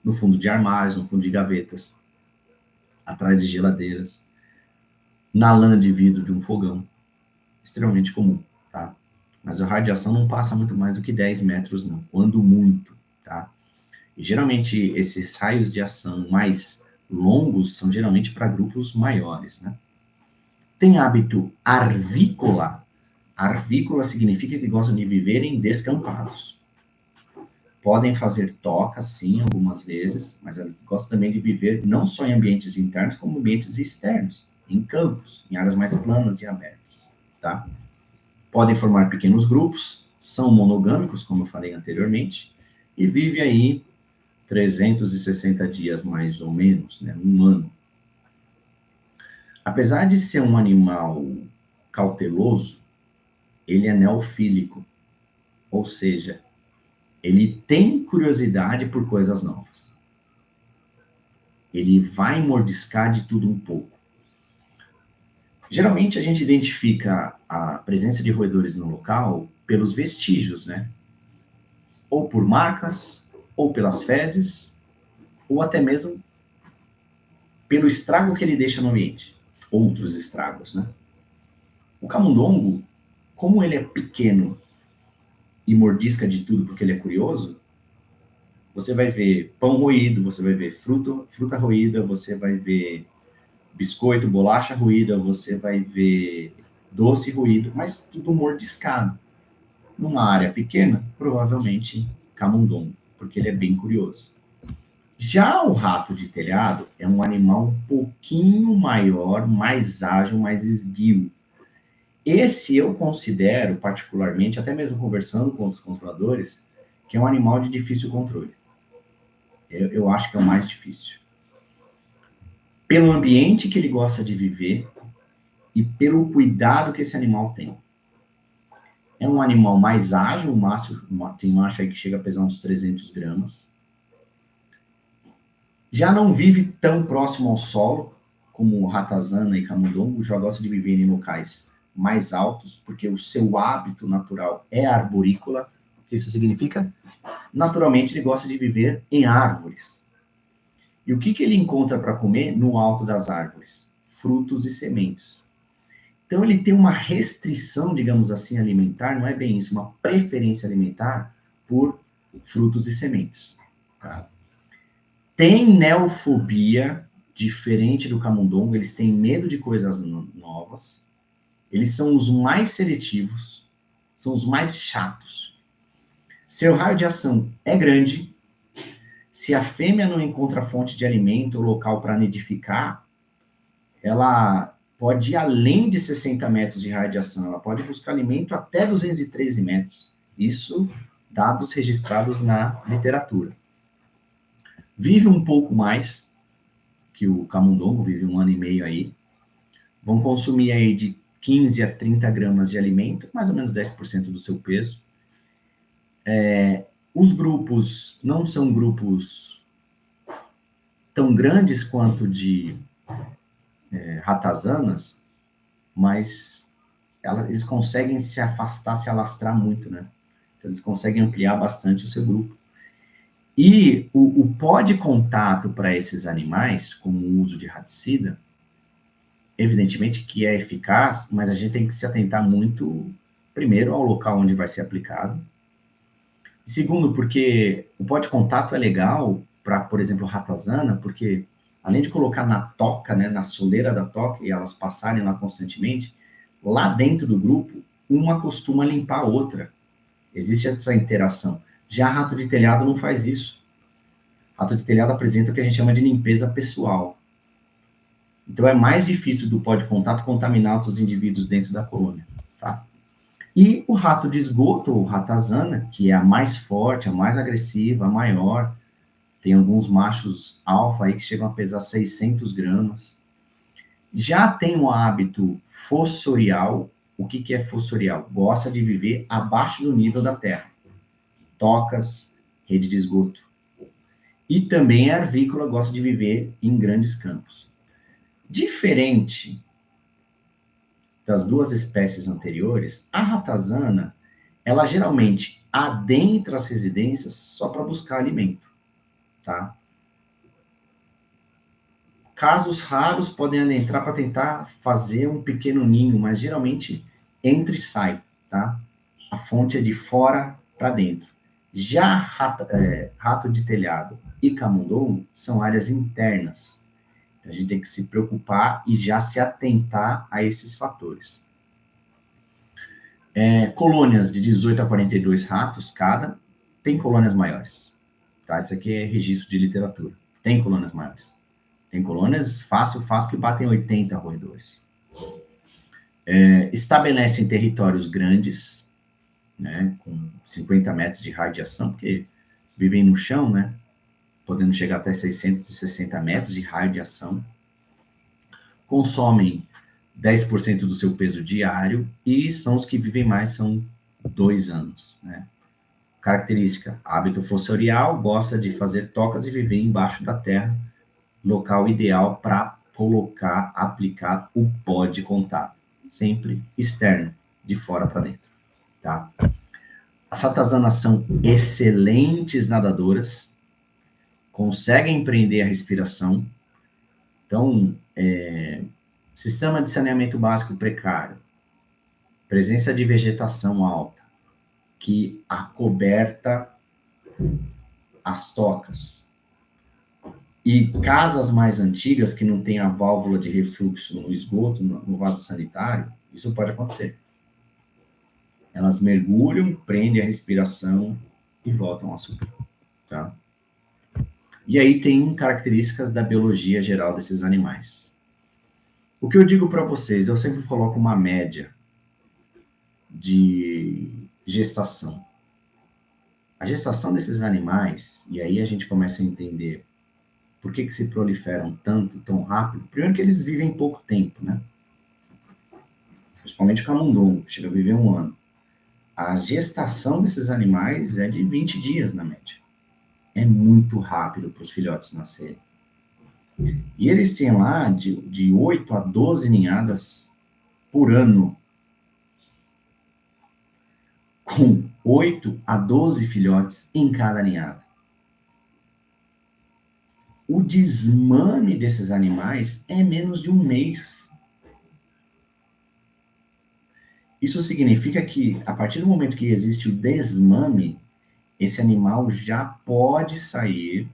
no fundo de armários, no fundo de gavetas, atrás de geladeiras, na lã de vidro de um fogão. Extremamente comum, tá? Mas a radiação não passa muito mais do que 10 metros, não. Quando muito, tá? E geralmente esses raios de ação mais longos são geralmente para grupos maiores, né? Tem hábito arvícola. Arvícola significa que gostam de viver em descampados. Podem fazer tocas, sim, algumas vezes, mas elas gostam também de viver não só em ambientes internos, como ambientes externos, em campos, em áreas mais planas e abertas, tá? Podem formar pequenos grupos, são monogâmicos, como eu falei anteriormente, e vive aí 360 dias mais ou menos, né, um ano. Apesar de ser um animal cauteloso, ele é neofílico, ou seja, ele tem curiosidade por coisas novas. Ele vai mordiscar de tudo um pouco. Geralmente a gente identifica a presença de roedores no local pelos vestígios, né? Ou por marcas, ou pelas fezes, ou até mesmo pelo estrago que ele deixa no ambiente. Outros estragos, né? O camundongo, como ele é pequeno e mordisca de tudo porque ele é curioso, você vai ver pão roído, você vai ver fruta roída, você vai ver biscoito, bolacha roída, você vai ver doce roído, mas tudo mordiscado. Numa área pequena, provavelmente camundongo, porque ele é bem curioso. Já o rato de telhado é um animal um pouquinho maior, mais ágil, mais esguio. Esse eu considero, particularmente, até mesmo conversando com outros controladores, que é um animal de difícil controle. Eu acho que é o mais difícil. Pelo ambiente que ele gosta de viver e pelo cuidado que esse animal tem. É um animal mais ágil, tem macho aí que chega a pesar uns 300 gramas. Já não vive tão próximo ao solo, como o ratazana e camundongo, já gosta de viver em locais mais altos, porque o seu hábito natural é arborícola. O que isso significa? Naturalmente, ele gosta de viver em árvores. E o que ele encontra para comer no alto das árvores? Frutos e sementes. Então, ele tem uma restrição, digamos assim, alimentar, não é bem isso, uma preferência alimentar por frutos e sementes. Tá? Tem neofobia, diferente do camundongo, eles têm medo de coisas novas, eles são os mais seletivos, são os mais chatos. Seu raio de ação é grande, se a fêmea não encontra fonte de alimento ou local para nidificar, ela pode ir além de 60 metros de raio de ação, ela pode buscar alimento até 213 metros. Isso, dados registrados na literatura. Vive um pouco mais que o camundongo, vive 1 ano e meio aí. Vão consumir aí de 15 a 30 gramas de alimento, mais ou menos 10% do seu peso. Os grupos não são grupos tão grandes quanto de ratazanas, mas eles conseguem se afastar, se alastrar muito, né? Então, eles conseguem ampliar bastante o seu grupo. E o pó de contato para esses animais, como o uso de raticida, evidentemente que é eficaz, mas a gente tem que se atentar muito, primeiro, ao local onde vai ser aplicado. E segundo, porque o pó de contato é legal para, por exemplo, ratazana, porque além de colocar na toca, né, na soleira da toca, e elas passarem lá constantemente, lá dentro do grupo, uma costuma limpar a outra. Existe essa interação. Já rato de telhado não faz isso. Rato de telhado apresenta o que a gente chama de limpeza pessoal. Então é mais difícil do pó de contato contaminar outros indivíduos dentro da colônia, tá? E o rato de esgoto, ou ratazana, que é a mais forte, a mais agressiva, a maior, tem alguns machos alfa aí que chegam a pesar 600 gramas. Já tem um hábito fossorial. O que é fossorial? Gosta de viver abaixo do nível da terra. Tocas, rede de esgoto. E também é arvícola, gosta de viver em grandes campos. Diferente das duas espécies anteriores, a ratazana, ela geralmente adentra as residências só para buscar alimento, tá? Casos raros podem adentrar para tentar fazer um pequeno ninho, mas geralmente entra e sai, tá? A fonte é de fora para dentro. Já rato de telhado e camundongo são áreas internas. A gente tem que se preocupar e já se atentar a esses fatores. Colônias de 18 a 42 ratos cada, tem colônias maiores. Tá? Isso aqui é registro de literatura. Tem colônias maiores. Tem colônias fácil que batem 80 roedores. Estabelecem territórios grandes, né, com 50 metros de radiação, porque vivem no chão, né, podendo chegar até 660 metros de raio de ação. Consomem 10% do seu peso diário e são os que vivem mais, são 2 anos, né? Característica: hábito fossorial, gosta de fazer tocas e viver embaixo da terra, local ideal para aplicar o pó de contato, sempre externo, de fora para dentro, tá? As ratazanas são excelentes nadadoras, conseguem prender a respiração, então, sistema de saneamento básico precário, presença de vegetação alta, que acoberta as tocas, e casas mais antigas que não tem a válvula de refluxo no esgoto, no vaso sanitário, isso pode acontecer. Elas mergulham, prendem a respiração e voltam a subir, tá? E aí tem características da biologia geral desses animais. O que eu digo para vocês, eu sempre coloco uma média de gestação. A gestação desses animais, e aí a gente começa a entender por que se proliferam tanto, tão rápido. Primeiro que eles vivem pouco tempo, né? Principalmente o camundongo, chega a viver 1 ano. A gestação desses animais é de 20 dias, na média. É muito rápido para os filhotes nascerem. E eles têm lá de 8 a 12 ninhadas por ano, com 8 a 12 filhotes em cada ninhada. O desmame desses animais é menos de 1 mês. Isso significa que, a partir do momento que existe o desmame, esse animal já pode sair.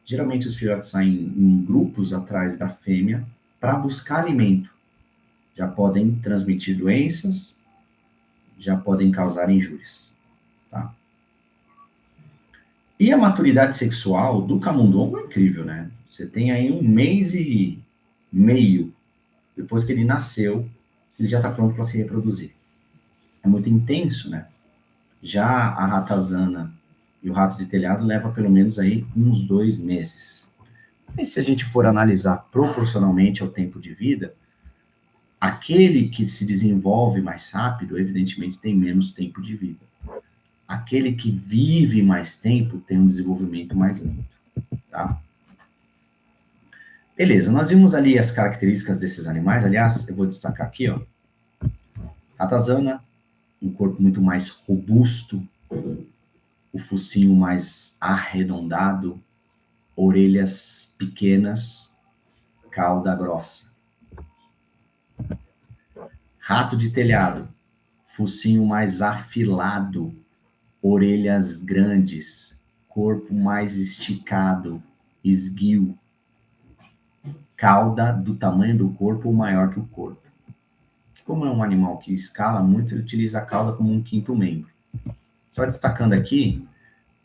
Geralmente os filhotes saem em grupos atrás da fêmea para buscar alimento. Já podem transmitir doenças, já podem causar injúrias. Tá? E a maturidade sexual do camundongo é incrível, né? Você tem aí 1 mês e meio depois que ele nasceu, ele já está pronto para se reproduzir. É muito intenso, né? Já a ratazana e o rato de telhado leva pelo menos aí uns 2 meses. E se a gente for analisar proporcionalmente ao tempo de vida, aquele que se desenvolve mais rápido, evidentemente, tem menos tempo de vida. Aquele que vive mais tempo tem um desenvolvimento mais lento, tá? Beleza, nós vimos ali as características desses animais. Aliás, eu vou destacar aqui, ó. Ratazana, um corpo muito mais robusto, o focinho mais arredondado, orelhas pequenas, cauda grossa. Rato de telhado, focinho mais afilado, orelhas grandes, corpo mais esticado, esguio, cauda do tamanho do corpo ou maior que o corpo. Como é um animal que escala muito, ele utiliza a cauda como um quinto membro. Só destacando aqui,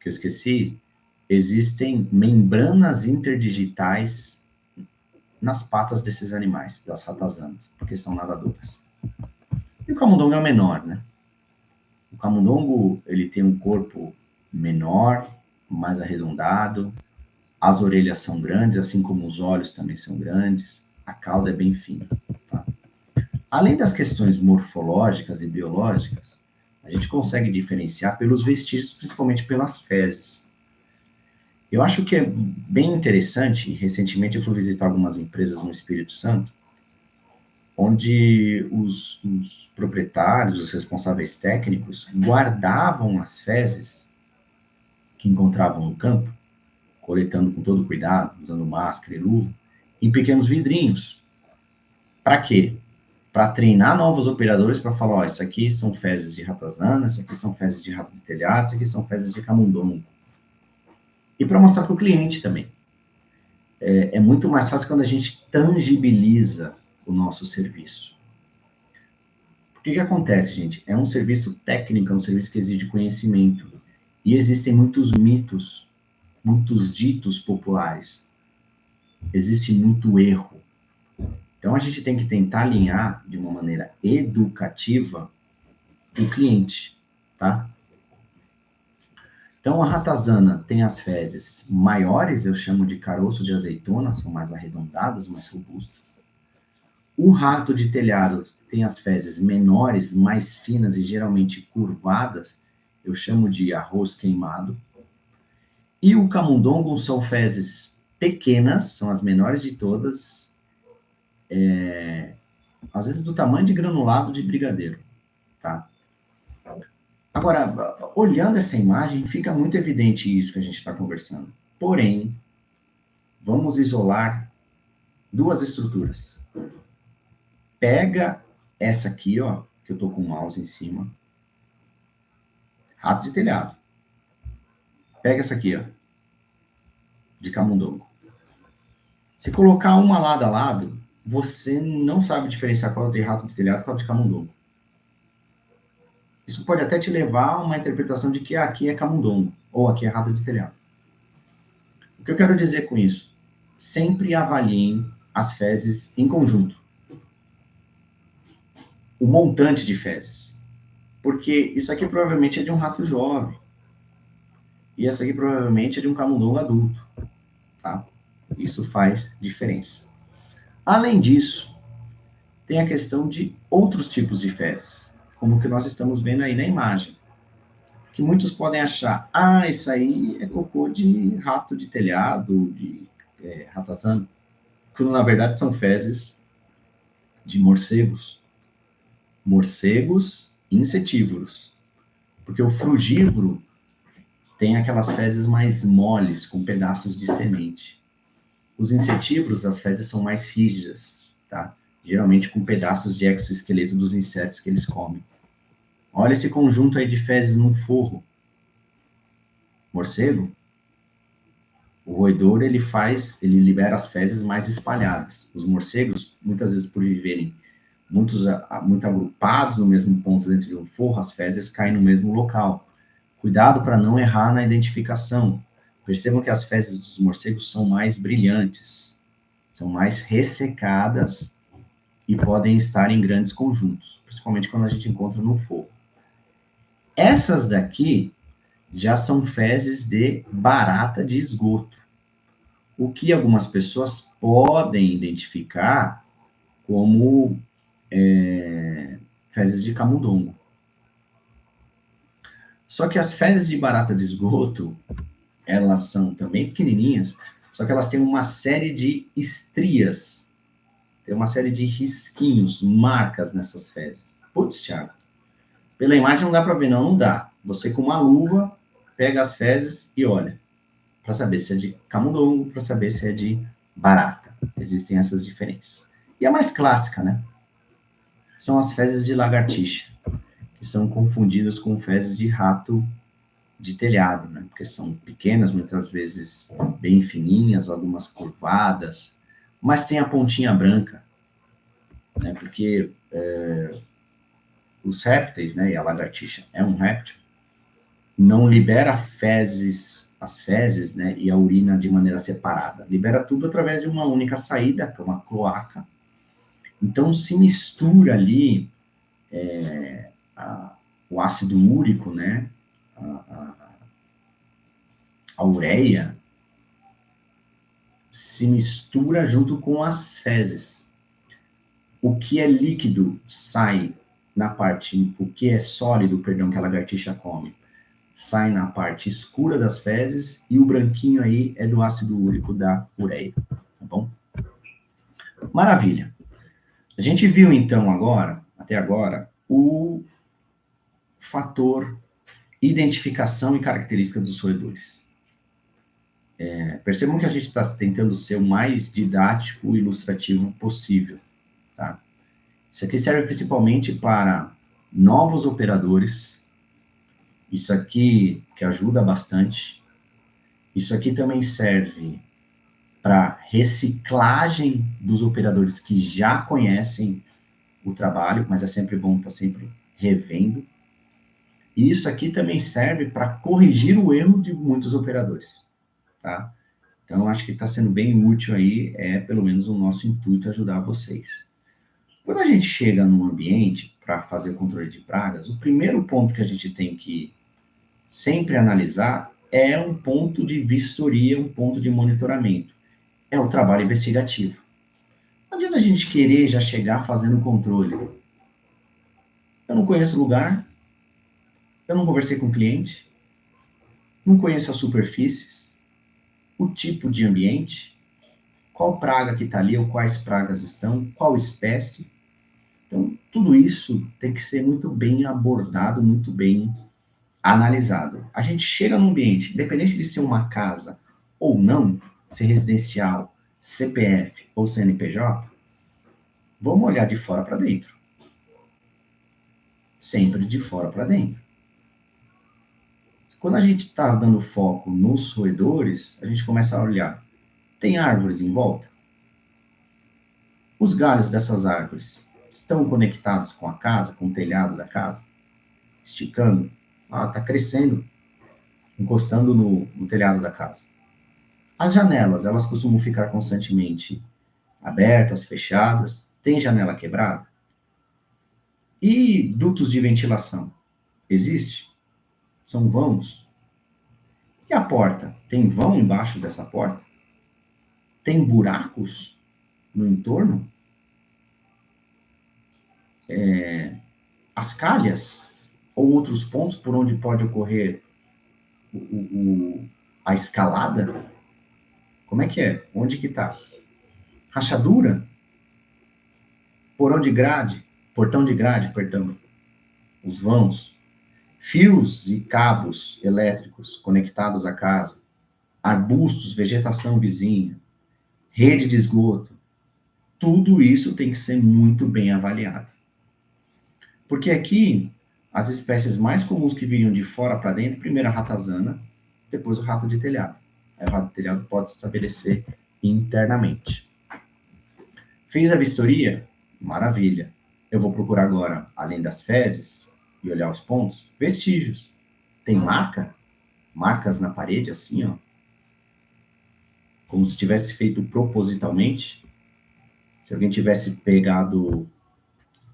que eu esqueci, existem membranas interdigitais nas patas desses animais, das ratazanas, porque são nadadoras. E o camundongo é o menor, né? O camundongo, ele tem um corpo menor, mais arredondado, as orelhas são grandes, assim como os olhos também são grandes, a cauda é bem fina. Tá? Além das questões morfológicas e biológicas, a gente consegue diferenciar pelos vestígios, principalmente pelas fezes. Eu acho que é bem interessante, recentemente eu fui visitar algumas empresas no Espírito Santo, onde os proprietários, os responsáveis técnicos, guardavam as fezes que encontravam no campo, coletando com todo cuidado, usando máscara e luva, em pequenos vidrinhos. Para quê? Para treinar novos operadores para falar, ó, isso aqui são fezes de ratazana, isso aqui são fezes de rato de telhado, isso aqui são fezes de camundongo. E para mostrar para o cliente também. É muito mais fácil quando a gente tangibiliza o nosso serviço. O que acontece, gente? É um serviço técnico, é um serviço que exige conhecimento. E existem muitos mitos, muitos ditos populares. Existe muito erro. Então, a gente tem que tentar alinhar de uma maneira educativa o cliente, tá? Então, a ratazana tem as fezes maiores, eu chamo de caroço de azeitona, são mais arredondadas, mais robustas. O rato de telhado tem as fezes menores, mais finas e geralmente curvadas, eu chamo de arroz queimado. E o camundongo são fezes pequenas, são as menores de todas, às vezes do tamanho de granulado de brigadeiro, tá? Agora, olhando essa imagem, fica muito evidente isso que a gente está conversando. Porém, vamos isolar duas estruturas. Pega essa aqui, ó, que eu tô com o mouse em cima. Rato de telhado. Pega essa aqui, ó, de camundongo. Se colocar uma lado a lado, você não sabe diferenciar qual é de rato de telhado e qual é de camundongo. Isso pode até te levar a uma interpretação de que aqui é camundongo, ou aqui é rato de telhado. O que eu quero dizer com isso? Sempre avaliem as fezes em conjunto. O montante de fezes. Porque isso aqui provavelmente é de um rato jovem. E essa aqui provavelmente é de um camundongo adulto. Tá? Isso faz diferença. Além disso, tem a questão de outros tipos de fezes, como o que nós estamos vendo aí na imagem. Que muitos podem achar, isso aí é cocô de rato de telhado, de ratazana. Quando na verdade são fezes de morcegos. Morcegos insetívoros. Porque o frugívoro tem aquelas fezes mais moles, com pedaços de semente. Os insetívoros, as fezes são mais rígidas, tá? Geralmente com pedaços de exoesqueleto dos insetos que eles comem. Olha esse conjunto aí de fezes no forro. Morcego, o roedor, ele libera as fezes mais espalhadas. Os morcegos, muitas vezes por viverem muito agrupados no mesmo ponto dentro de um forro, as fezes caem no mesmo local. Cuidado para não errar na identificação. Percebam que as fezes dos morcegos são mais brilhantes, são mais ressecadas e podem estar em grandes conjuntos, principalmente quando a gente encontra no forro. Essas daqui já são fezes de barata de esgoto, o que algumas pessoas podem identificar como fezes de camundongo. Só que as fezes de barata de esgoto, elas são também pequenininhas, só que elas têm uma série de estrias, tem uma série de risquinhos, marcas nessas fezes. Putz, Thiago, pela imagem não dá para ver, não dá. Você com uma luva pega as fezes e olha, para saber se é de camundongo, para saber se é de barata. Existem essas diferenças. E a mais clássica, né? São as fezes de lagartixa, que são confundidas com fezes de rato de telhado, né? Porque são pequenas, muitas vezes bem fininhas, algumas curvadas, mas tem a pontinha branca, né? Porque os répteis, né? E a lagartixa é um réptil, não libera as fezes, né? E a urina de maneira separada. Libera tudo através de uma única saída, que é uma cloaca. Então se mistura ali o ácido úrico, né? A ureia se mistura junto com as fezes. O que é líquido sai na parte, o que é sólido, perdão, que a lagartixa come, sai na parte escura das fezes e o branquinho aí é do ácido úrico da ureia, tá bom? Maravilha. A gente viu então agora, até agora, o fator identificação e característica dos roedores. Percebam que a gente está tentando ser o mais didático e ilustrativo possível, tá? Isso aqui serve principalmente para novos operadores. Isso aqui que ajuda bastante. Isso aqui também serve para reciclagem dos operadores que já conhecem o trabalho, mas é sempre bom estar sempre revendo. E isso aqui também serve para corrigir o erro de muitos operadores, tá? Então, acho que está sendo bem útil aí, pelo menos o nosso intuito ajudar vocês. Quando a gente chega num ambiente para fazer o controle de pragas, o primeiro ponto que a gente tem que sempre analisar é um ponto de vistoria, um ponto de monitoramento. É o trabalho investigativo. Não adianta a gente querer já chegar fazendo o controle. Eu não conheço o lugar, eu não conversei com o cliente, não conheço as superfícies, o tipo de ambiente, qual praga que está ali ou quais pragas estão, qual espécie. Então, tudo isso tem que ser muito bem abordado, muito bem analisado. A gente chega num ambiente, independente de ser uma casa ou não, ser residencial, CPF ou CNPJ, vamos olhar de fora para dentro. Sempre de fora para dentro. Quando a gente está dando foco nos roedores, a gente começa a olhar. Tem árvores em volta? Os galhos dessas árvores estão conectados com a casa, com o telhado da casa? Esticando? Está crescendo, encostando no telhado da casa. As janelas, elas costumam ficar constantemente abertas, fechadas? Tem janela quebrada? E dutos de ventilação? Existe? São vãos? E a porta? Tem vão embaixo dessa porta? Tem buracos no entorno? As calhas? Ou outros pontos por onde pode ocorrer a escalada? Como é que é? Onde que está? Rachadura? Portão de grade, perdão. Os vãos? Fios e cabos elétricos conectados à casa? Arbustos, vegetação vizinha? Rede de esgoto? Tudo isso tem que ser muito bem avaliado. Porque aqui, as espécies mais comuns que vinham de fora para dentro, primeiro a ratazana, depois o rato de telhado. Aí o rato de telhado pode se estabelecer internamente. Fez a vistoria? Maravilha. Eu vou procurar agora, além das fezes, e olhar os pontos, vestígios. Tem marca? Marcas na parede, assim, ó. Como se tivesse feito propositalmente. Se alguém tivesse pegado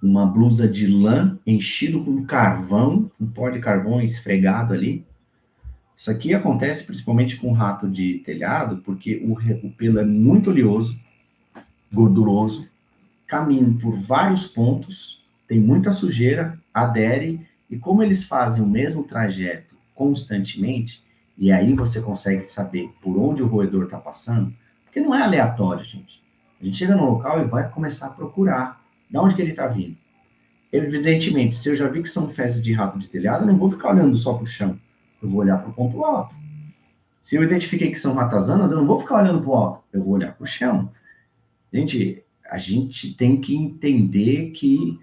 uma blusa de lã enchido com carvão, um pó de carvão esfregado ali. Isso aqui acontece principalmente com rato de telhado, porque o pelo é muito oleoso, gorduroso, caminha por vários pontos, tem muita sujeira, adere, e como eles fazem o mesmo trajeto constantemente, e aí você consegue saber por onde o roedor está passando, porque não é aleatório, gente. A gente chega no local e vai começar a procurar de onde que ele está vindo. Evidentemente, se eu já vi que são fezes de rato de telhado, eu não vou ficar olhando só para o chão. Eu vou olhar para o ponto alto. Se eu identifiquei que são ratazanas, eu não vou ficar olhando para o alto. Eu vou olhar para o chão. Gente, a gente tem que entender que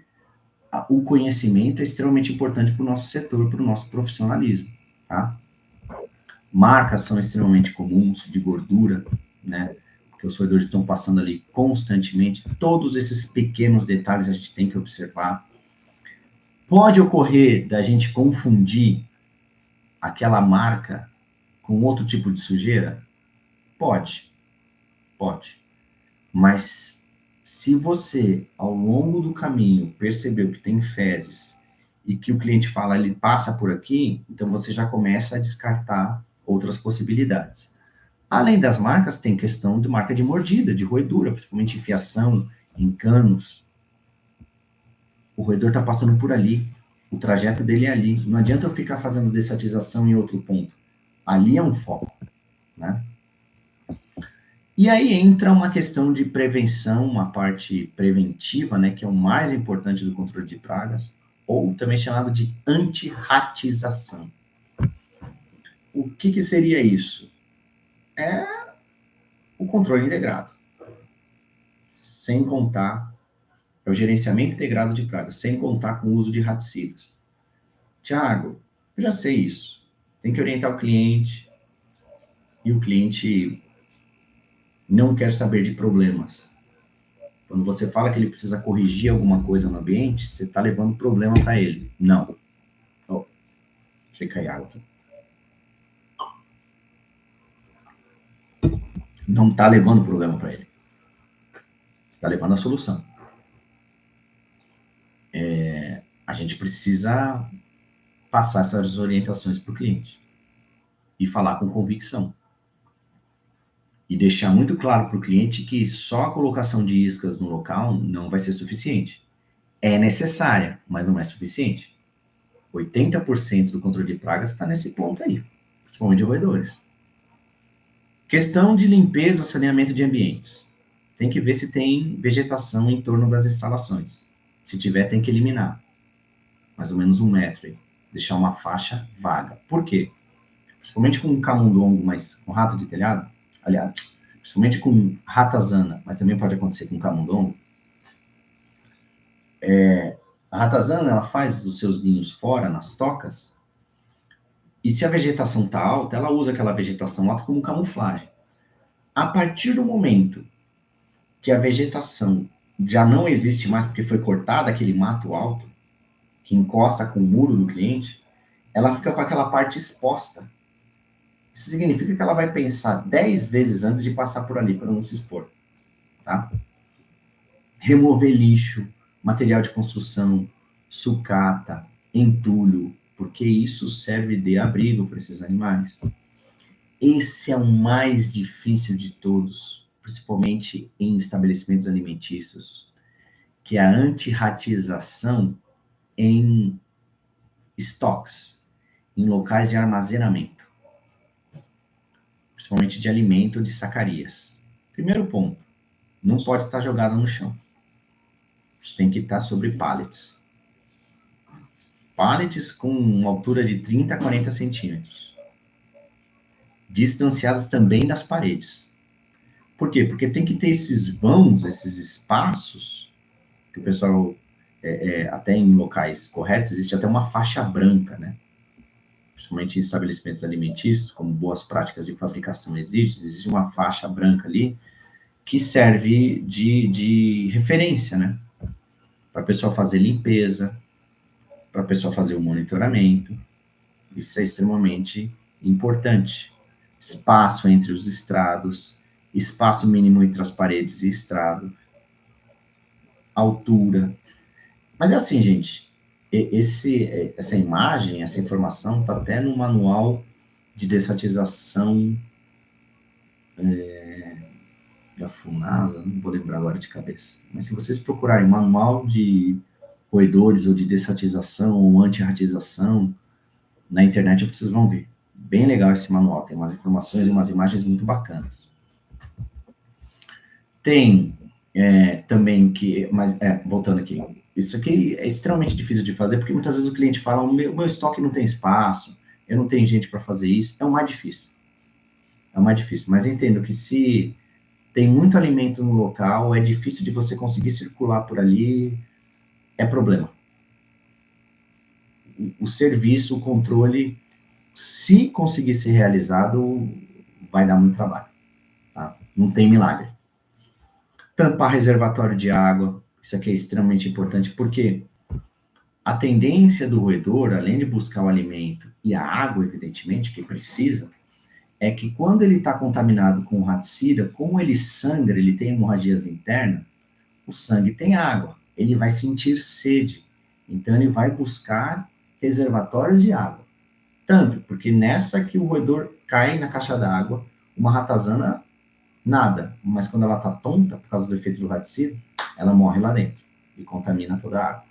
o conhecimento é extremamente importante para o nosso setor, para o nosso profissionalismo, tá? Marcas são extremamente comuns de gordura, né? Porque os roedores estão passando ali constantemente. Todos esses pequenos detalhes a gente tem que observar. Pode ocorrer da gente confundir aquela marca com outro tipo de sujeira? Pode, pode. Mas se você, ao longo do caminho, percebeu que tem fezes e que o cliente fala, ele passa por aqui, então você já começa a descartar outras possibilidades. Além das marcas, tem questão de marca de mordida, de roedura, principalmente em fiação, em canos. O roedor está passando por ali, o trajeto dele é ali. Não adianta eu ficar fazendo dessatização em outro ponto. Ali é um foco, né? E aí entra uma questão de prevenção, uma parte preventiva, né, que é o mais importante do controle de pragas, ou também chamado de antirratização. O que seria isso? É o controle integrado, sem contar, é o gerenciamento integrado de pragas, sem contar com o uso de raticidas. Tiago, eu já sei isso. Tem que orientar o cliente, e o cliente não quer saber de problemas. Quando você fala que ele precisa corrigir alguma coisa no ambiente, você está levando problema para ele. Não. Oh, deixa eu cair água aqui. Não está levando problema para ele. Você está levando a solução. A gente precisa passar essas orientações para o cliente e falar com convicção. E deixar muito claro para o cliente que só a colocação de iscas no local não vai ser suficiente. É necessária, mas não é suficiente. 80% do controle de pragas está nesse ponto aí, principalmente de roedores. Questão de limpeza, saneamento de ambientes. Tem que ver se tem vegetação em torno das instalações. Se tiver, tem que eliminar. Mais ou menos 1 metro aí. Deixar uma faixa vaga. Por quê? Principalmente com camundongo, mas com rato de telhado, aliás, principalmente com ratazana, mas também pode acontecer com camundongo. A ratazana, ela faz os seus ninhos fora, nas tocas, e se a vegetação está alta, ela usa aquela vegetação alta como camuflagem. A partir do momento que a vegetação já não existe mais porque foi cortada aquele mato alto, que encosta com o muro do cliente, ela fica com aquela parte exposta. Isso significa que ela vai pensar 10 vezes antes de passar por ali, para não se expor, tá? Remover lixo, material de construção, sucata, entulho, porque isso serve de abrigo para esses animais. Esse é o mais difícil de todos, principalmente em estabelecimentos alimentícios, que é a antirratização em estoques, em locais de armazenamento, principalmente de alimento ou de sacarias. Primeiro ponto, não pode estar jogado no chão. Tem que estar sobre pallets. Pallets com uma altura de 30 a 40 centímetros. Distanciados também das paredes. Por quê? Porque tem que ter esses vãos, esses espaços, que o pessoal, até em locais corretos, existe até uma faixa branca, né? Principalmente em estabelecimentos alimentícios, como boas práticas de fabricação existe uma faixa branca ali que serve de referência, né? Para a pessoa fazer limpeza, para a pessoa fazer o monitoramento. Isso é extremamente importante. Espaço entre os estrados, espaço mínimo entre as paredes e estrado, altura. Mas é assim, gente, essa imagem, essa informação está até no manual de dessatização da FUNASA, não vou lembrar agora de cabeça. Mas se vocês procurarem manual de roedores ou de dessatização ou antirratização na internet, vocês vão ver. Bem legal esse manual, tem umas informações e umas imagens muito bacanas. Tem também que, mas voltando aqui, isso aqui é extremamente difícil de fazer, porque muitas vezes o cliente fala, o meu estoque não tem espaço, eu não tenho gente para fazer isso, é o mais difícil. É o mais difícil, mas entendo que se tem muito alimento no local, é difícil de você conseguir circular por ali, é problema. O serviço, o controle, se conseguir ser realizado, vai dar muito trabalho. Tá? Não tem milagre. Tampar reservatório de água, isso aqui é extremamente importante, porque a tendência do roedor, além de buscar o alimento e a água, evidentemente, que precisa, é que quando ele está contaminado com o raticida, como ele sangra, ele tem hemorragias internas, o sangue tem água, ele vai sentir sede, então ele vai buscar reservatórios de água. Tanto porque nessa que o roedor cai na caixa d'água, uma ratazana nada, mas quando ela está tonta, por causa do efeito do raticida, ela morre lá dentro e contamina toda a água.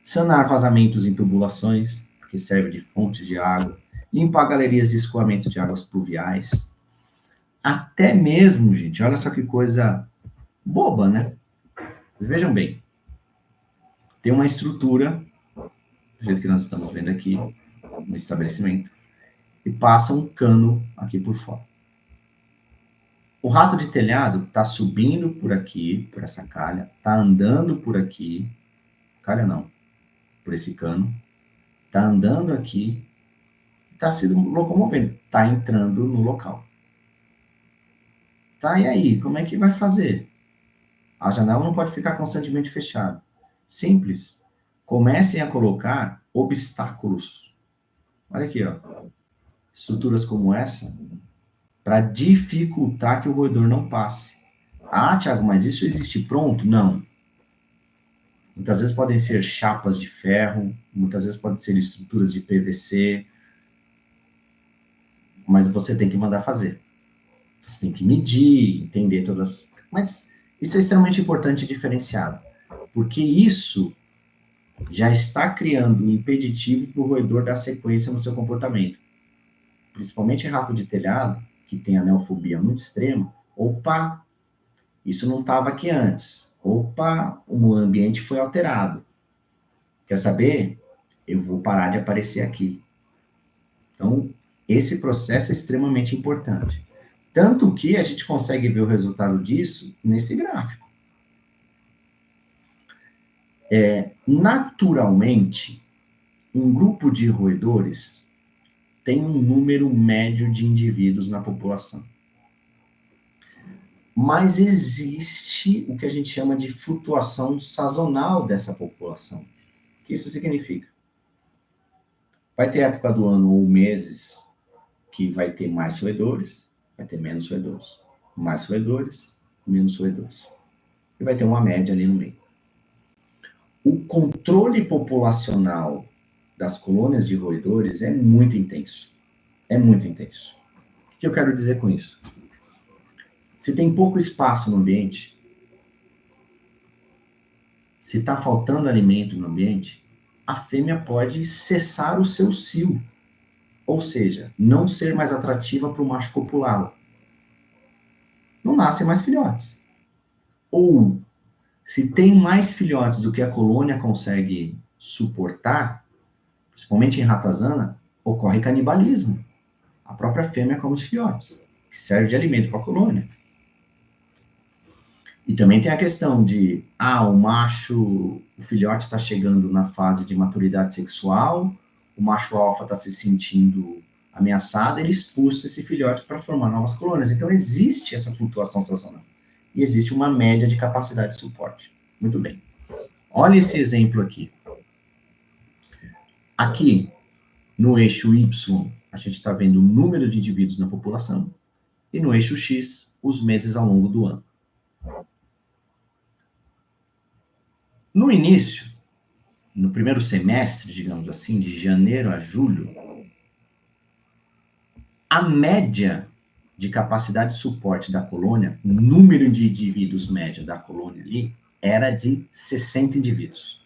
Sanar vazamentos em tubulações, porque serve de fonte de água, limpar galerias de escoamento de águas pluviais, até mesmo, gente, olha só que coisa boba, né? Vocês vejam bem, tem uma estrutura, do jeito que nós estamos vendo aqui, no estabelecimento, e passa um cano aqui por fora. O rato de telhado está subindo por aqui, por essa calha, está andando por aqui, calha não, por esse cano, está andando aqui, está se locomovendo, está entrando no local. Tá, e aí, como é que vai fazer? A janela não pode ficar constantemente fechada. Simples. Comecem a colocar obstáculos. Olha aqui, ó. Estruturas como essa, para dificultar que o roedor não passe. Ah, Thiago, mas isso existe pronto? Não. Muitas vezes podem ser chapas de ferro, muitas vezes podem ser estruturas de PVC, mas você tem que mandar fazer. Você tem que medir, entender todas. Mas isso é extremamente importante e diferenciado, porque isso já está criando um impeditivo para o roedor dar sequência no seu comportamento. Principalmente rato de telhado, que tem anelfobia muito extrema. Opa, isso não estava aqui antes. Opa, o ambiente foi alterado. Quer saber? Eu vou parar de aparecer aqui. Então, esse processo é extremamente importante. Tanto que a gente consegue ver o resultado disso nesse gráfico. Naturalmente, um grupo de roedores tem um número médio de indivíduos na população. Mas existe o que a gente chama de flutuação sazonal dessa população. O que isso significa? Vai ter época do ano ou meses que vai ter mais roedores, vai ter menos roedores. Mais roedores, menos roedores. E vai ter uma média ali no meio. O controle populacional das colônias de roedores é muito intenso. É muito intenso. O que eu quero dizer com isso? Se tem pouco espaço no ambiente, se está faltando alimento no ambiente, a fêmea pode cessar o seu cio, ou seja, não ser mais atrativa para o macho copulá-la. Não nascem mais filhotes. Ou, se tem mais filhotes do que a colônia consegue suportar, principalmente em ratazana, ocorre canibalismo. A própria fêmea come os filhotes, que serve de alimento para a colônia. E também tem a questão de, o macho, o filhote está chegando na fase de maturidade sexual, o macho alfa está se sentindo ameaçado, ele expulsa esse filhote para formar novas colônias. Então, existe essa flutuação sazonal. E existe uma média de capacidade de suporte. Muito bem. Olha esse exemplo aqui. Aqui, no eixo Y, a gente está vendo o número de indivíduos na população, e no eixo X, os meses ao longo do ano. No início, no primeiro semestre, digamos assim, de janeiro a julho, a média de capacidade de suporte da colônia, o número de indivíduos médio da colônia ali, era de 60 indivíduos.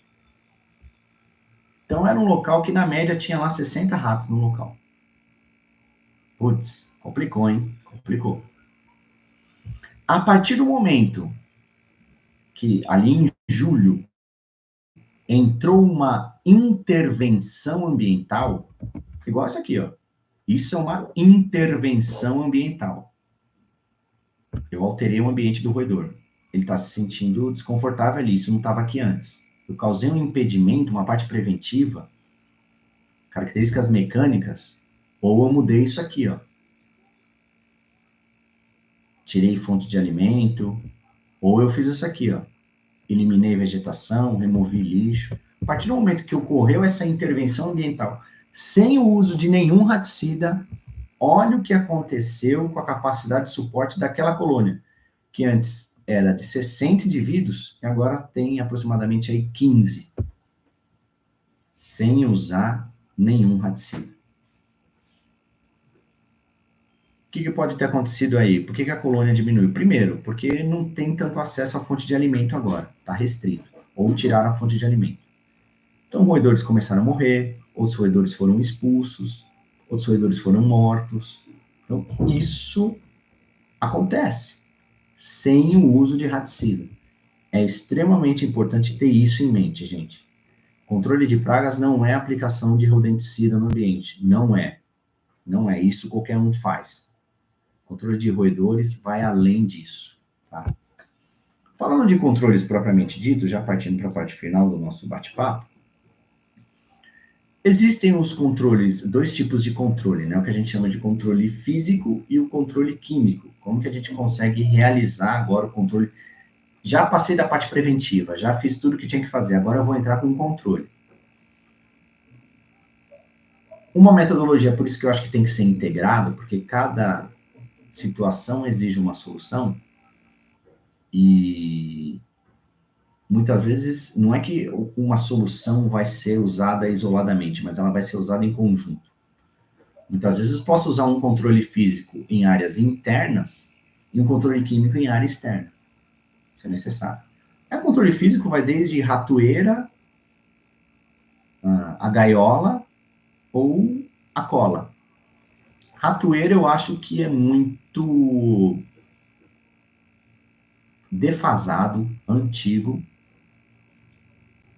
Então, era um local que, na média, tinha lá 60 ratos no local. Putz, complicou, hein? Complicou. A partir do momento que, ali em julho, entrou uma intervenção ambiental, igual essa aqui, ó. Isso é uma intervenção ambiental. Eu alterei o ambiente do roedor. Ele está se sentindo desconfortável ali, isso não estava aqui antes. Eu causei um impedimento, uma parte preventiva, características mecânicas, ou eu mudei isso aqui, ó. Tirei fonte de alimento, ou eu fiz isso aqui, ó. Eliminei vegetação, removi lixo. A partir do momento que ocorreu essa intervenção ambiental, sem o uso de nenhum raticida, olha o que aconteceu com a capacidade de suporte daquela colônia, que antes era de 60 indivíduos, e agora tem aproximadamente aí 15, sem usar nenhum raticida. O que pode ter acontecido aí? Por que a colônia diminuiu? Primeiro, porque não tem tanto acesso à fonte de alimento agora, está restrito, ou tiraram a fonte de alimento. Então, roedores começaram a morrer, outros roedores foram expulsos, outros roedores foram mortos. Então, isso acontece sem o uso de raticida. É extremamente importante ter isso em mente, gente. Controle de pragas não é aplicação de rodenticida no ambiente. Não é. Não é. Isso qualquer um faz. Controle de roedores vai além disso. Tá? Falando de controles propriamente dito, já partindo para a parte final do nosso bate-papo, existem os controles, dois tipos de controle, né? O que a gente chama de controle físico e o controle químico. Como que a gente consegue realizar agora o controle? Já passei da parte preventiva, já fiz tudo que tinha que fazer, agora eu vou entrar com o controle. Uma metodologia, por isso que eu acho que tem que ser integrado, porque cada situação exige uma solução, e muitas vezes não é que uma solução vai ser usada isoladamente, mas ela vai ser usada em conjunto. Muitas vezes posso usar um controle físico em áreas internas e um controle químico em área externa. Isso é necessário. O controle físico vai desde ratoeira, a gaiola ou a cola. Ratoeira eu acho que é muito defasado, antigo,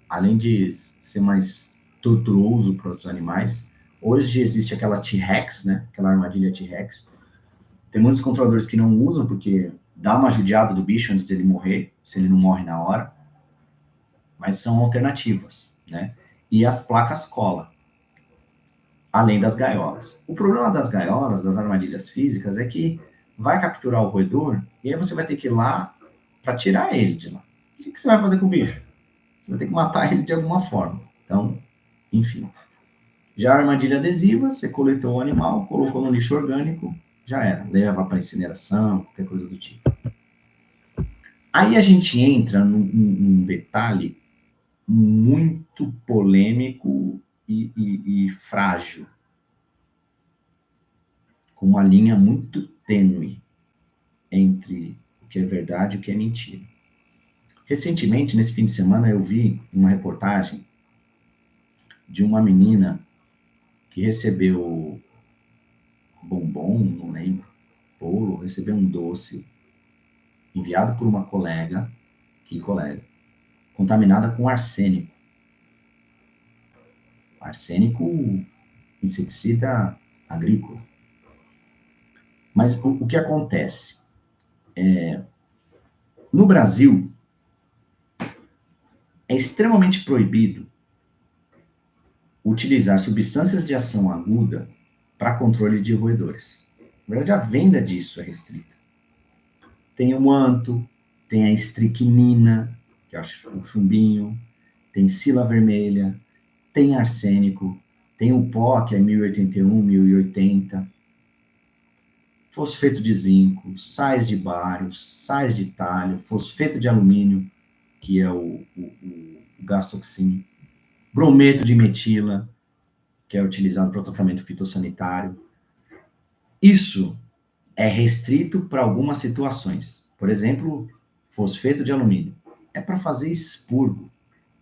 além de ser mais tortuoso para os animais. Hoje existe aquela T-Rex, né? Aquela armadilha T-Rex. Tem muitos controladores que não usam porque dá uma judiada do bicho antes dele morrer, se ele não morre na hora. Mas são alternativas, né? E as placas cola, além das gaiolas. O problema das gaiolas, das armadilhas físicas, é que vai capturar o roedor e aí você vai ter que ir lá para tirar ele de lá. O que você vai fazer com o bicho? Você vai ter que matar ele de alguma forma. Então, enfim. Já a armadilha adesiva, você coletou o animal, colocou no lixo orgânico, já era. Leva para incineração, qualquer coisa do tipo. Aí a gente entra num detalhe muito polêmico e frágil, com uma linha muito tênue entre o que é verdade e o que é mentira. Recentemente, nesse fim de semana, eu vi uma reportagem de uma menina que recebeu bombom, não lembro, bolo, recebeu um doce enviado por uma colega, contaminada com arsênico. Arsênico, inseticida agrícola. Mas o que acontece? No Brasil, é extremamente proibido utilizar substâncias de ação aguda para controle de roedores. Na verdade, a venda disso é restrita. Tem o manto, tem a estricnina, que é o chumbinho, tem sila vermelha, tem arsênico, tem o pó, que é 1081, 1080, fosfeto de zinco, sais de bário, sais de talho, fosfeto de alumínio, que é o gastoxin, brometo de metila, que é utilizado para o tratamento fitossanitário. Isso é restrito para algumas situações. Por exemplo, fosfeto de alumínio. É para fazer expurgo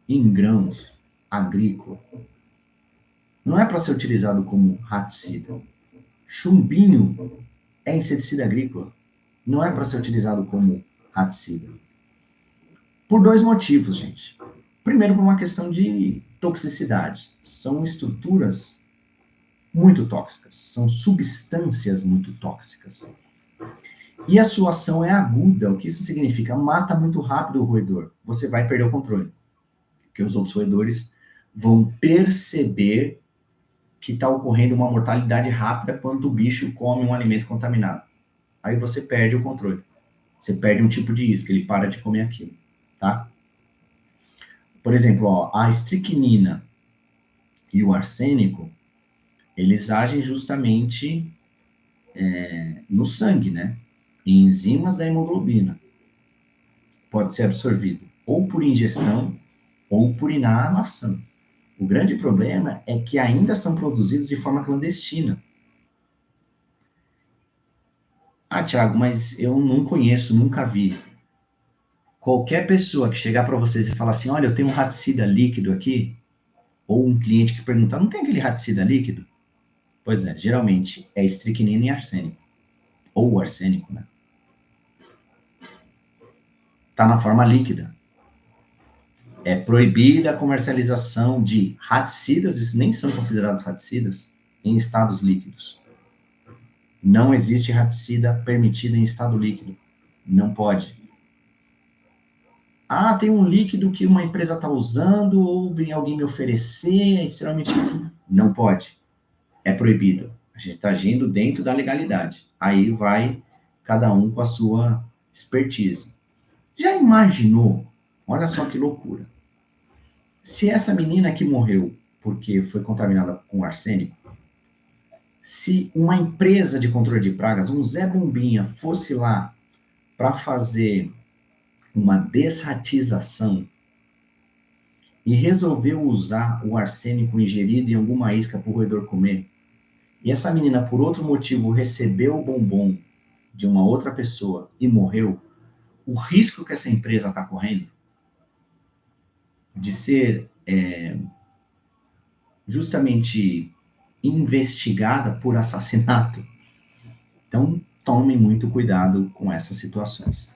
em grãos agrícola. Não é para ser utilizado como raticida. Chumbinho é inseticida agrícola. Não é para ser utilizado como raticida. Por dois motivos, gente. Primeiro, por uma questão de toxicidade. São estruturas muito tóxicas, são substâncias muito tóxicas. E a sua ação é aguda. O que isso significa? Mata muito rápido o roedor. Você vai perder o controle. Porque os outros roedores vão perceber que está ocorrendo uma mortalidade rápida quando o bicho come um alimento contaminado. Aí você perde o controle. Você perde um tipo de isca, ele para de comer aquilo, tá? Por exemplo, ó, a estricnina e o arsênico, eles agem justamente no sangue, né? Em enzimas da hemoglobina. Pode ser absorvido ou por ingestão ou por inalação. O grande problema é que ainda são produzidos de forma clandestina. Ah, Thiago, mas eu não conheço, nunca vi. Qualquer pessoa que chegar para vocês e falar assim, olha, eu tenho um raticida líquido aqui, ou um cliente que perguntar, não tem aquele raticida líquido? Pois é, geralmente é estricnina e arsênico. Ou arsênico, né? Está na forma líquida. É proibida a comercialização de raticidas, esses nem são considerados raticidas, em estados líquidos. Não existe raticida permitida em estado líquido. Não pode. Ah, tem um líquido que uma empresa está usando, ou vem alguém me oferecer, é extremamente... Não pode. É proibido. A gente está agindo dentro da legalidade. Aí vai cada um com a sua expertise. Já imaginou? Olha só que loucura. Se essa menina que morreu porque foi contaminada com arsênico, se uma empresa de controle de pragas, um Zé Bombinha, fosse lá para fazer uma desratização e resolveu usar o arsênico ingerido em alguma isca para o roedor comer, e essa menina, por outro motivo, recebeu o bombom de uma outra pessoa e morreu, o risco que essa empresa está correndo de ser justamente investigada por assassinato. Então, tomem muito cuidado com essas situações.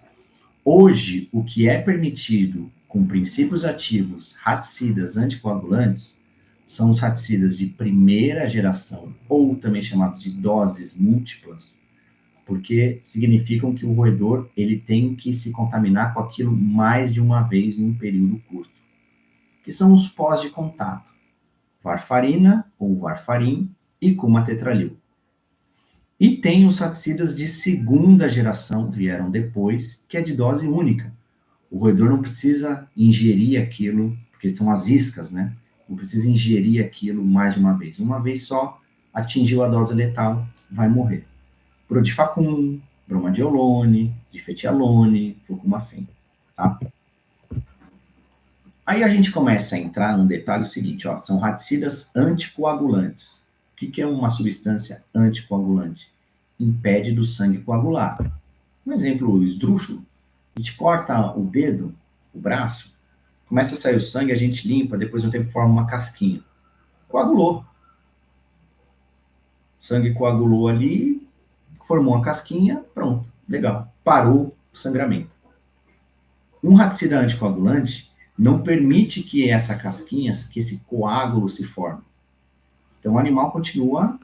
Hoje, o que é permitido com princípios ativos, raticidas, anticoagulantes, são os raticidas de primeira geração, ou também chamados de doses múltiplas, porque significam que o roedor ele tem que se contaminar com aquilo mais de uma vez em um período curto, que são os pós de contato, varfarina ou varfarin e cumatetralil. E tem os raticidas de segunda geração, vieram depois, que é de dose única. O roedor não precisa ingerir aquilo, porque são as iscas, né? não precisa ingerir aquilo mais de uma vez. Uma vez só, atingiu a dose letal, vai morrer. Prodifacum, bromadiolone, difetialone, flucomafim, tá? Aí a gente começa a entrar num detalhe seguinte, ó, são raticidas anticoagulantes. O que é uma substância anticoagulante? Impede do sangue coagular. Um exemplo esdrúxulo, a gente corta o dedo, o braço, começa a sair o sangue, a gente limpa, depois de um tempo forma uma casquinha. Coagulou. O sangue coagulou ali, formou uma casquinha, pronto, legal. Parou o sangramento. Um raticida anticoagulante não permite que essa casquinha, que esse coágulo se forme. Então o animal continua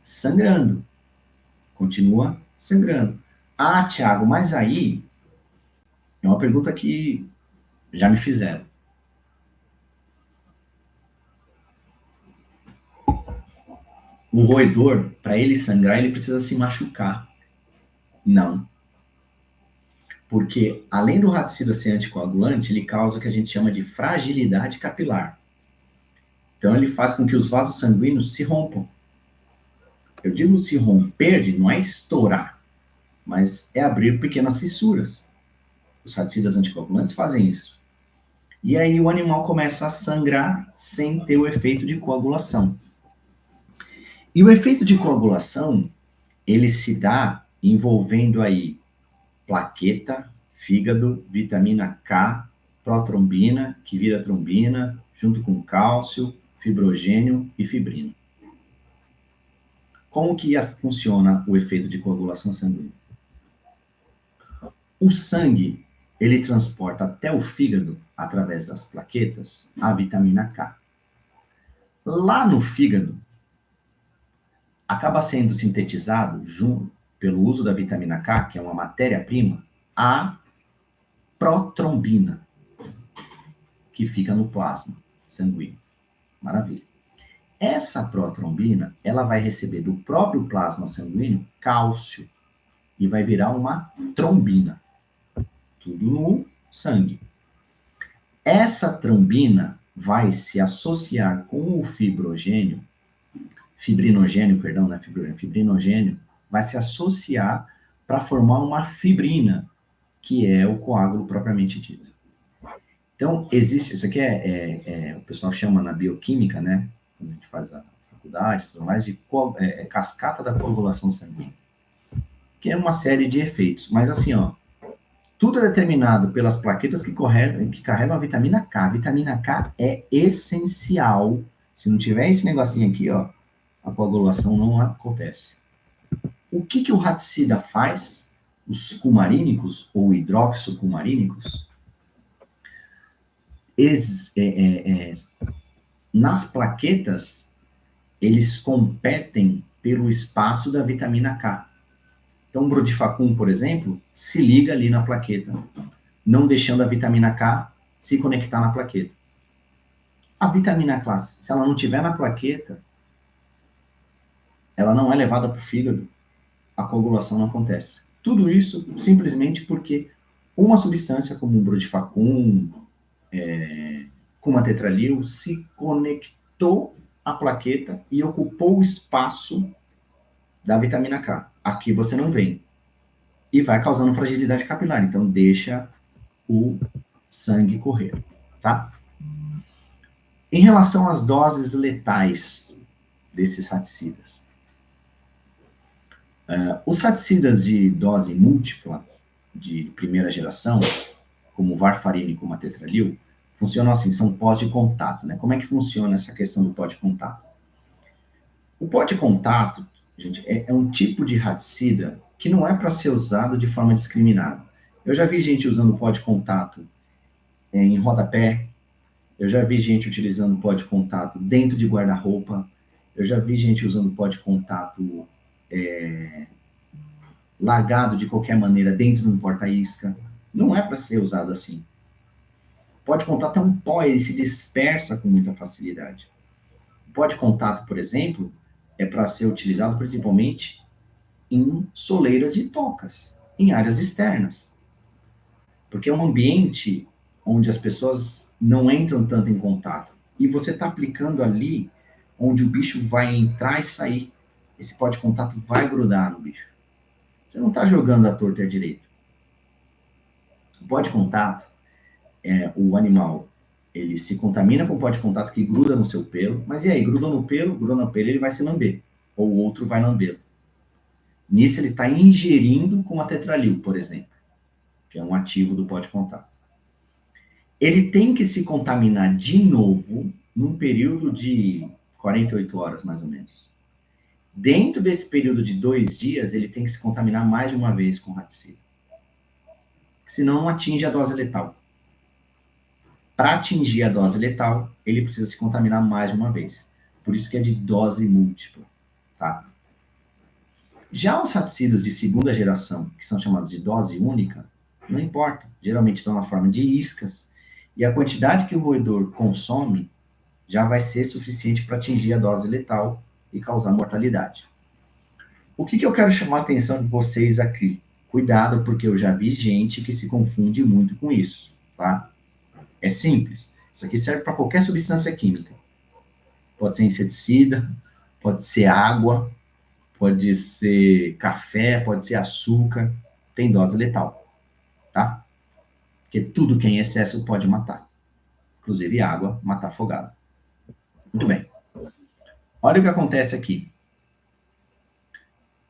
sangrando. Continua sangrando. Ah, Thiago, mas aí é uma pergunta que já me fizeram. O roedor, para ele sangrar, ele precisa se machucar. Não. Porque, além do raticida ser anticoagulante, ele causa o que a gente chama de fragilidade capilar. Então, ele faz com que os vasos sanguíneos se rompam. Eu digo se romper, não é estourar, mas é abrir pequenas fissuras. Os raticidas anticoagulantes fazem isso. E aí o animal começa a sangrar sem ter o efeito de coagulação. E o efeito de coagulação, ele se dá envolvendo aí plaqueta, fígado, vitamina K, protrombina, que vira trombina, junto com cálcio, fibrogênio e fibrina. Como que funciona o efeito de coagulação sanguínea? O sangue, ele transporta até o fígado, através das plaquetas, a vitamina K. Lá no fígado, acaba sendo sintetizado, pelo uso da vitamina K, que é uma matéria-prima, a protrombina, que fica no plasma sanguíneo. Maravilha. Essa protrombina, ela vai receber do próprio plasma sanguíneo cálcio e vai virar uma trombina. Tudo no sangue. Essa trombina vai se associar com o fibrinogênio, perdão, não é fibrogênio, fibrinogênio, vai se associar para formar uma fibrina, que é o coágulo propriamente dito. Então, existe, isso aqui o pessoal chama na bioquímica, né, quando a gente faz a faculdade e tudo mais, de cascata da coagulação sanguínea, que é uma série de efeitos. Mas assim, ó, tudo é determinado pelas plaquetas que carregam a vitamina K. A vitamina K é essencial. Se não tiver esse negocinho aqui, ó, a coagulação não acontece. O que o raticida faz? Os cumarínicos ou hidroxicumarínicos, nas plaquetas, eles competem pelo espaço da vitamina K. Então, o Brodifacum, por exemplo, se liga ali na plaqueta, não deixando a vitamina K se conectar na plaqueta. A vitamina K, se ela não estiver na plaqueta, ela não é levada para o fígado, a coagulação não acontece. Tudo isso simplesmente porque uma substância como o Brodifacum, cumatetralil, se conectou à plaqueta e ocupou o espaço da vitamina K. Aqui você não vem. E vai causando fragilidade capilar. Então, deixa o sangue correr, tá? Em relação às doses letais desses raticidas, os raticidas de dose múltipla, de primeira geração, como o varfarina e cumatetralil, funcionam assim, são pós de contato, né? Como é que funciona essa questão do pó de contato? O pó de contato, gente, é um tipo de raticida que não é para ser usado de forma discriminada. Eu já vi gente usando pó de contato em rodapé, eu já vi gente utilizando pó de contato dentro de guarda-roupa, eu já vi gente usando pó de contato largado de qualquer maneira dentro de um porta-isca. Não é para ser usado assim. Pó de contato é um pó, ele se dispersa com muita facilidade. O pó de contato, por exemplo, é para ser utilizado principalmente em soleiras de tocas, em áreas externas. Porque é um ambiente onde as pessoas não entram tanto em contato. e você está aplicando ali onde o bicho vai entrar e sair. Esse pó de contato vai grudar no bicho. Você não está jogando à torta e à direita. O pó de contato, o animal, ele se contamina com o pó de contato que gruda no seu pelo, mas e aí, grudou no pelo, ele vai se lamber, ou o outro vai lambê-lo. Nisso ele está ingerindo com a tetralil, por exemplo, que é um ativo do pó de contato. Ele tem que se contaminar de novo num período de 48 horas, mais ou menos. Dentro desse período de 2 dias, ele tem que se contaminar mais de uma vez com raticida. Senão não atinge a dose letal. Para atingir a dose letal, ele precisa se contaminar mais de uma vez. Por isso que é de dose múltipla, tá? Já os raticidas de segunda geração, que são chamados de dose única, não importa. Geralmente estão na forma de iscas, e a quantidade que o roedor consome já vai ser suficiente para atingir a dose letal e causar mortalidade. O que eu quero chamar a atenção de vocês aqui? Cuidado, porque eu já vi gente que se confunde muito com isso, tá? É simples. Isso aqui serve para qualquer substância química. Pode ser inseticida, pode ser água, pode ser café, pode ser açúcar. Tem dose letal, tá? Porque tudo que é em excesso pode matar. Inclusive água, matar afogado. Muito bem. Olha o que acontece aqui.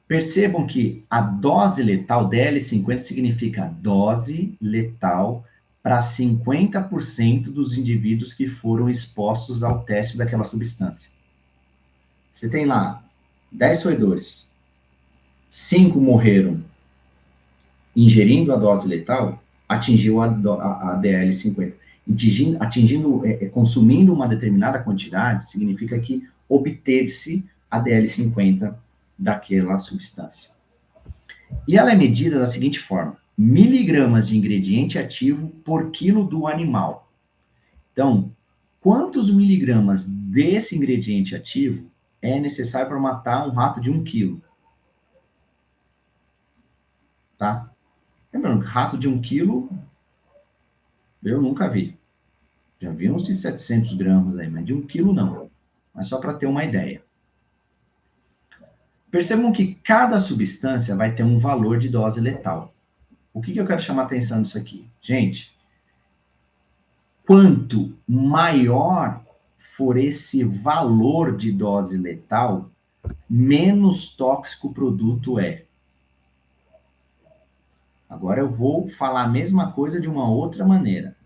Percebam que a dose letal, DL50, significa dose letal para 50% dos indivíduos que foram expostos ao teste daquela substância. Você tem lá 10 roedores, 5 morreram ingerindo a dose letal, atingiu a DL50. Consumindo uma determinada quantidade, significa que obteve-se a DL50 daquela substância. E ela é medida da seguinte forma: miligramas de ingrediente ativo por quilo do animal. Então, quantos miligramas desse ingrediente ativo é necessário para matar um rato de 1 quilo? Tá? Lembrando que rato de 1 quilo eu nunca vi. Já vi uns de 700 gramas aí, mas de 1 quilo não. Mas só para ter uma ideia. Percebam que cada substância vai ter um valor de dose letal. O que eu quero chamar a atenção disso aqui? Gente, quanto maior for esse valor de dose letal, menos tóxico o produto é. Agora eu vou falar a mesma coisa de uma outra maneira.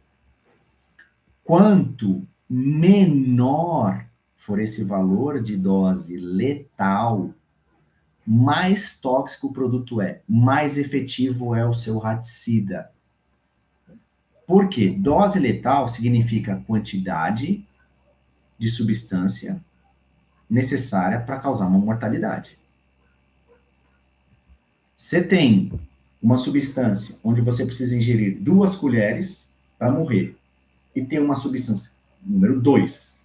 Quanto menor for esse valor de dose letal, mais tóxico o produto é, mais efetivo é o seu raticida. Por quê? Dose letal significa quantidade de substância necessária para causar uma mortalidade. Você tem uma substância onde você precisa ingerir 2 colheres para morrer, e tem uma substância número 2,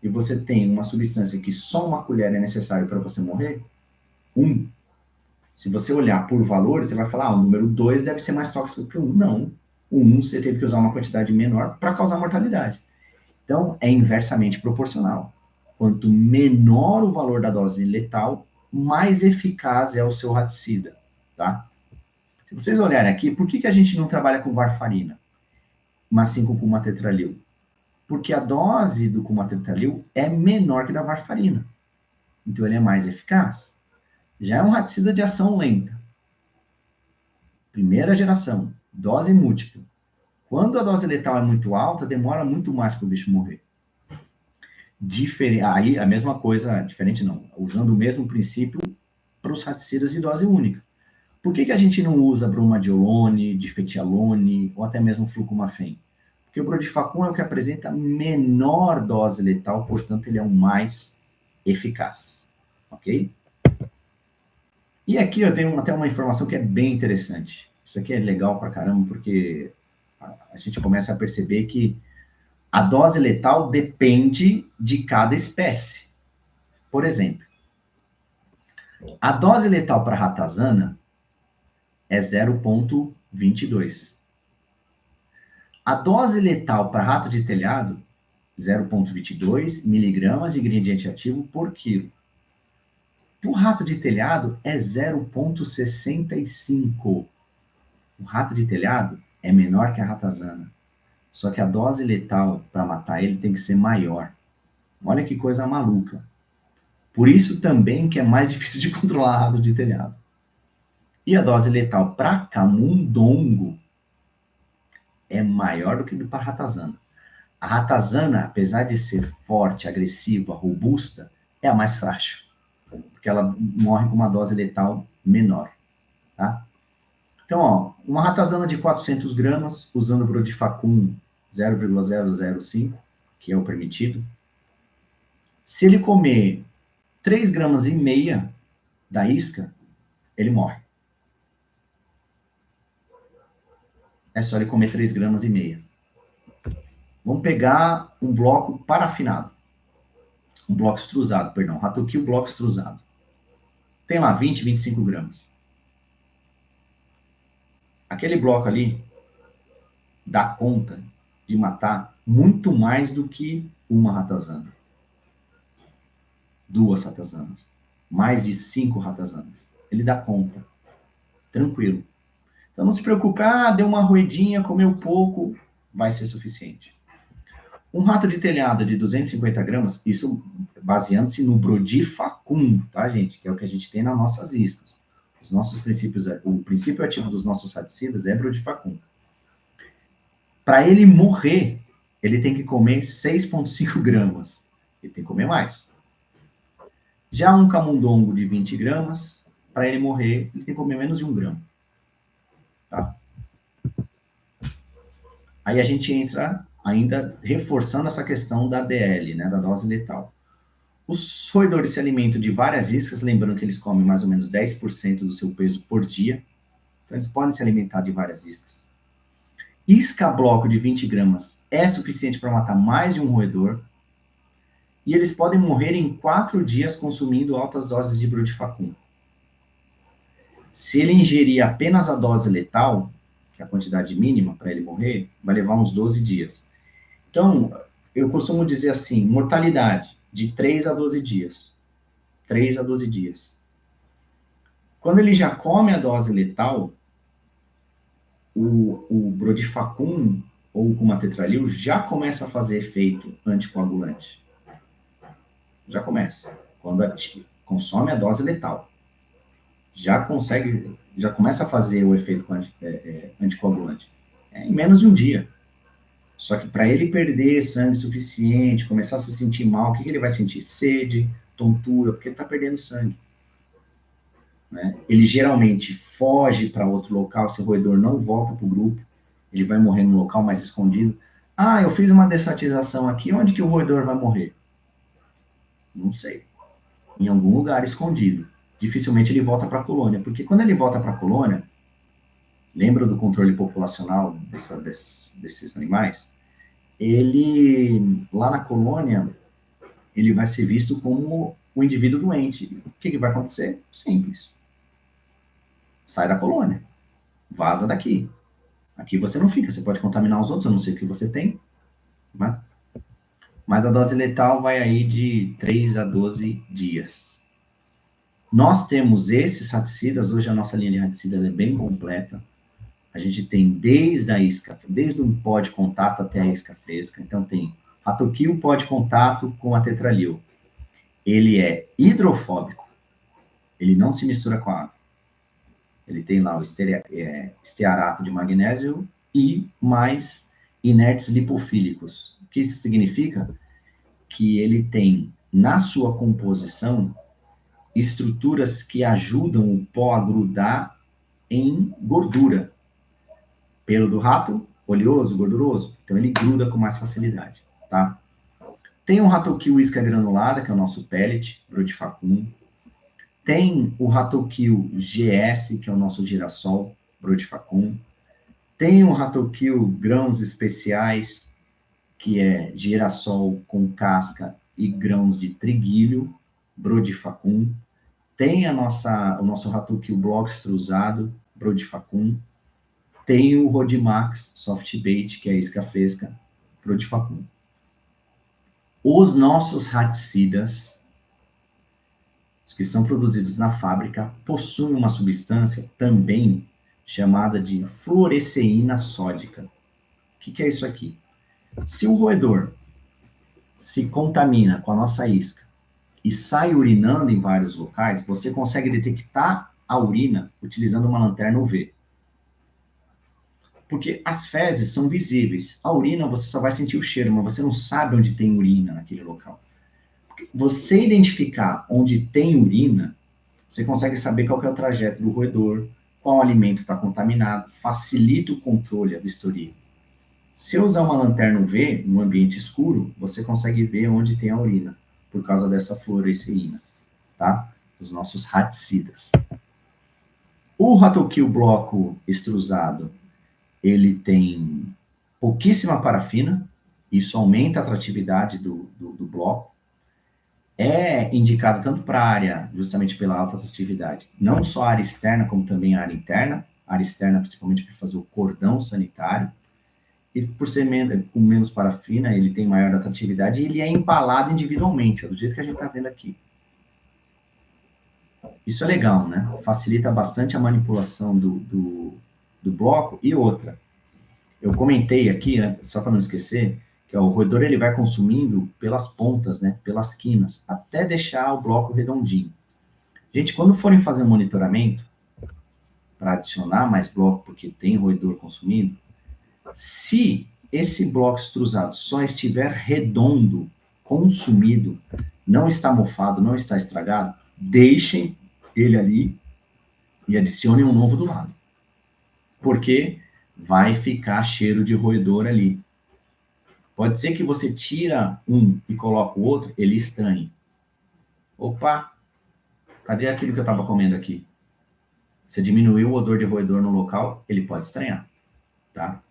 e você tem uma substância que só 1 colher é necessário para você morrer, 1. Se você olhar por valor, você vai falar, o número 2 deve ser mais tóxico que o 1. Não. O 1 você teve que usar uma quantidade menor para causar mortalidade. Então, é inversamente proporcional. Quanto menor o valor da dose letal, mais eficaz é o seu raticida, tá? Se vocês olharem aqui, por que a gente não trabalha com varfarina, mas sim com cumatetralil? Porque a dose do cumatetralil é menor que da varfarina. Então, ele é mais eficaz. Já é um raticida de ação lenta. Primeira geração, dose múltipla. Quando a dose letal é muito alta, demora muito mais para o bicho morrer. Aí a mesma coisa, diferente não, usando o mesmo princípio para os raticidas de dose única. Por que a gente não usa bromadiolone, difetialone ou até mesmo flucomafem? Porque o brodifacum é o que apresenta menor dose letal, portanto ele é o mais eficaz, ok? E aqui eu tenho até uma informação que é bem interessante. Isso aqui é legal pra caramba, porque a gente começa a perceber que a dose letal depende de cada espécie. Por exemplo, a dose letal para ratazana é 0,22. A dose letal para rato de telhado, 0,22 miligramas de ingrediente ativo por quilo. O rato de telhado é 0,65. O rato de telhado é menor que a ratazana. Só que a dose letal para matar ele tem que ser maior. Olha que coisa maluca. Por isso também que é mais difícil de controlar rato de telhado. E a dose letal para camundongo é maior do que para ratazana. A ratazana, apesar de ser forte, agressiva, robusta, é a mais frágil, porque ela morre com uma dose letal menor, tá? Então, ó, uma ratazana de 400 gramas, usando Brodifacum 0,005, que é o permitido. Se ele comer 3 gramas e meia da isca, ele morre. É só ele comer 3 gramas e meia. Vamos pegar um bloco parafinado. Um bloco extrusado, perdão. Ratoquil bloco extrusado. Tem lá 20, 25 gramas. Aquele bloco ali dá conta de matar muito mais do que uma ratazana. 2 ratazanas. Mais de 5 ratazanas. Ele dá conta. Tranquilo. Então não se preocupe, deu uma roedinha, comeu pouco, vai ser suficiente. Um rato de telhado de 250 gramas, isso baseando-se no Brodifacum, tá, gente? Que é o que a gente tem nas nossas iscas. Os nossos princípios, o princípio ativo dos nossos raticidas é Brodifacum. Para ele morrer, ele tem que comer 6,5 gramas. Ele tem que comer mais. Já um camundongo de 20 gramas, para ele morrer, ele tem que comer menos de 1 grama. Tá? Aí a gente entra ainda reforçando essa questão da DL, né, da dose letal. Os roedores se alimentam de várias iscas, lembrando que eles comem mais ou menos 10% do seu peso por dia. Então, eles podem se alimentar de várias iscas. Isca bloco de 20 gramas é suficiente para matar mais de um roedor. E eles podem morrer em 4 dias consumindo altas doses de Brodifacum. Se ele ingerir apenas a dose letal, que é a quantidade mínima para ele morrer, vai levar uns 12 dias. Então, eu costumo dizer assim, mortalidade de 3 a 12 dias. 3 a 12 dias. Quando ele já come a dose letal, o Brodifacum ou o Cumatetralil já começa a fazer efeito anticoagulante. Já começa. Quando consome a dose letal. Já começa a fazer o efeito anticoagulante. Em menos de um dia. Só que para ele perder sangue suficiente, começar a se sentir mal, o que ele vai sentir? Sede, tontura, porque ele está perdendo sangue. Né? Ele geralmente foge para outro local, esse roedor não volta para o grupo, ele vai morrer num local mais escondido. Eu fiz uma dessatização aqui, onde que o roedor vai morrer? Não sei. Em algum lugar escondido. Dificilmente ele volta para a colônia, porque quando ele volta para a colônia, lembra do controle populacional desses animais? Ele, lá na colônia, ele vai ser visto como o indivíduo doente. O que vai acontecer? Simples. Sai da colônia. Vaza daqui. Aqui você não fica, você pode contaminar os outros, eu não sei o que você tem. Né? Mas a dose letal vai aí de 3 a 12 dias. Nós temos esses raticidas, hoje a nossa linha de raticidas é bem completa. A gente tem desde um pó de contato até a isca fresca. Então tem Ratoquil pó de contato com a tetralil. Ele é hidrofóbico. Ele não se mistura com a água. Ele tem lá o estearato de magnésio e mais inertes lipofílicos. O que isso significa? Que ele tem, na sua composição, estruturas que ajudam o pó a grudar em gordura. Pelo do rato, oleoso, gorduroso, então ele gruda com mais facilidade, tá? Tem o Ratoquil isca granulada, que é o nosso pellet, Brodifacum. Tem o Ratoquil GS, que é o nosso girassol, Brodifacum. Tem o Ratoquil grãos especiais, que é girassol com casca e grãos de triguilho, Brodifacum. Tem o nosso Ratoquil bloco extrusado, Brodifacum. Tem o Rodimax Soft Bait, que é a isca fresca, Brodifacum. Os nossos raticidas, os que são produzidos na fábrica, possuem uma substância também chamada de fluoresceína sódica. O que é isso aqui? Se o roedor se contamina com a nossa isca e sai urinando em vários locais, você consegue detectar a urina utilizando uma lanterna UV. Porque as fezes são visíveis. A urina você só vai sentir o cheiro, mas você não sabe onde tem urina naquele local. Você identificar onde tem urina, você consegue saber qual que é o trajeto do roedor, qual alimento está contaminado, facilita o controle, a vistoria. Se eu usar uma lanterna UV no ambiente escuro, você consegue ver onde tem a urina, por causa dessa fluoresceína, tá? Os nossos raticidas. O Ratoquil bloco extrusado, ele tem pouquíssima parafina, isso aumenta a atratividade do bloco. É indicado tanto para a área, justamente pela alta atratividade, não só a área externa, como também a área interna. A área externa, principalmente para fazer o cordão sanitário. E por ser com menos parafina, ele tem maior atratividade e ele é embalado individualmente, do jeito que a gente está vendo aqui. Isso é legal, né? Facilita bastante a manipulação do bloco. E outra, eu comentei aqui, né, só para não esquecer, que o roedor ele vai consumindo pelas pontas, né, pelas quinas, até deixar o bloco redondinho. Gente, quando forem fazer um monitoramento, para adicionar mais bloco, porque tem roedor consumindo, se esse bloco extrusado só estiver redondo, consumido, não está mofado, não está estragado, deixem ele ali e adicionem um novo do lado. Porque vai ficar cheiro de roedor ali. Pode ser que você tira um e coloca o outro, ele estranhe. Opa, cadê aquilo que eu estava comendo aqui? Você diminuiu o odor de roedor no local, ele pode estranhar, tá?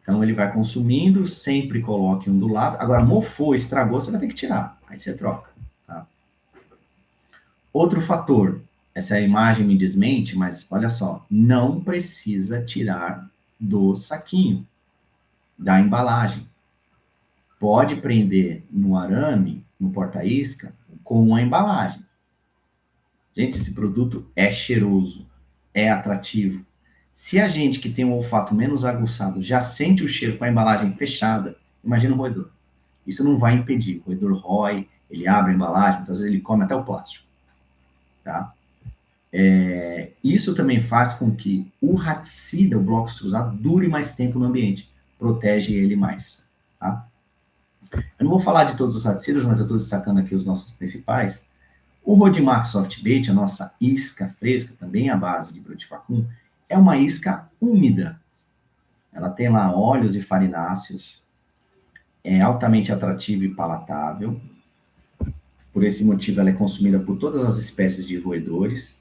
Então ele vai consumindo, sempre coloque um do lado. Agora, mofou, estragou, você vai ter que tirar. Aí você troca, tá? Outro fator, essa imagem me desmente, mas olha só, não precisa tirar do saquinho, da embalagem. Pode prender no arame, no porta-isca, com a embalagem. Gente, esse produto é cheiroso, é atrativo. Se a gente que tem um olfato menos aguçado já sente o cheiro com a embalagem fechada, imagina o roedor. Isso não vai impedir. O roedor rói, ele abre a embalagem, muitas vezes ele come até o plástico. Tá? Isso também faz com que o raticida, o bloco extrusado, dure mais tempo no ambiente, protege ele mais. Tá? Eu não vou falar de todos os raticidas, mas eu estou destacando aqui os nossos principais. O Rodimax Soft Bait, a nossa isca fresca, também à base de Brodifacoum, é uma isca úmida. Ela tem lá óleos e farináceos, é altamente atrativa e palatável. Por esse motivo, ela é consumida por todas as espécies de roedores.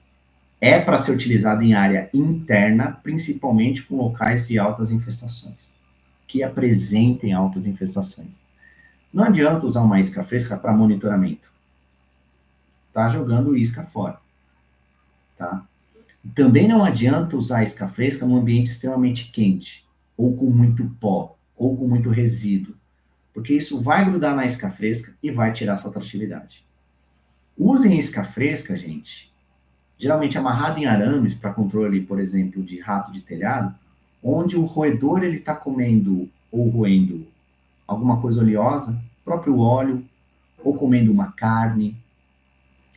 É para ser utilizada em área interna, principalmente com locais de altas infestações, que apresentem altas infestações. Não adianta usar uma isca fresca para monitoramento. Tá jogando isca fora. Tá? Também não adianta usar a isca fresca num ambiente extremamente quente, ou com muito pó, ou com muito resíduo, porque isso vai grudar na isca fresca e vai tirar sua atratividade. Usem isca fresca, gente, geralmente amarrada em arames para controle, por exemplo, de rato de telhado, onde o roedor ele está comendo ou roendo alguma coisa oleosa, próprio óleo, ou comendo uma carne,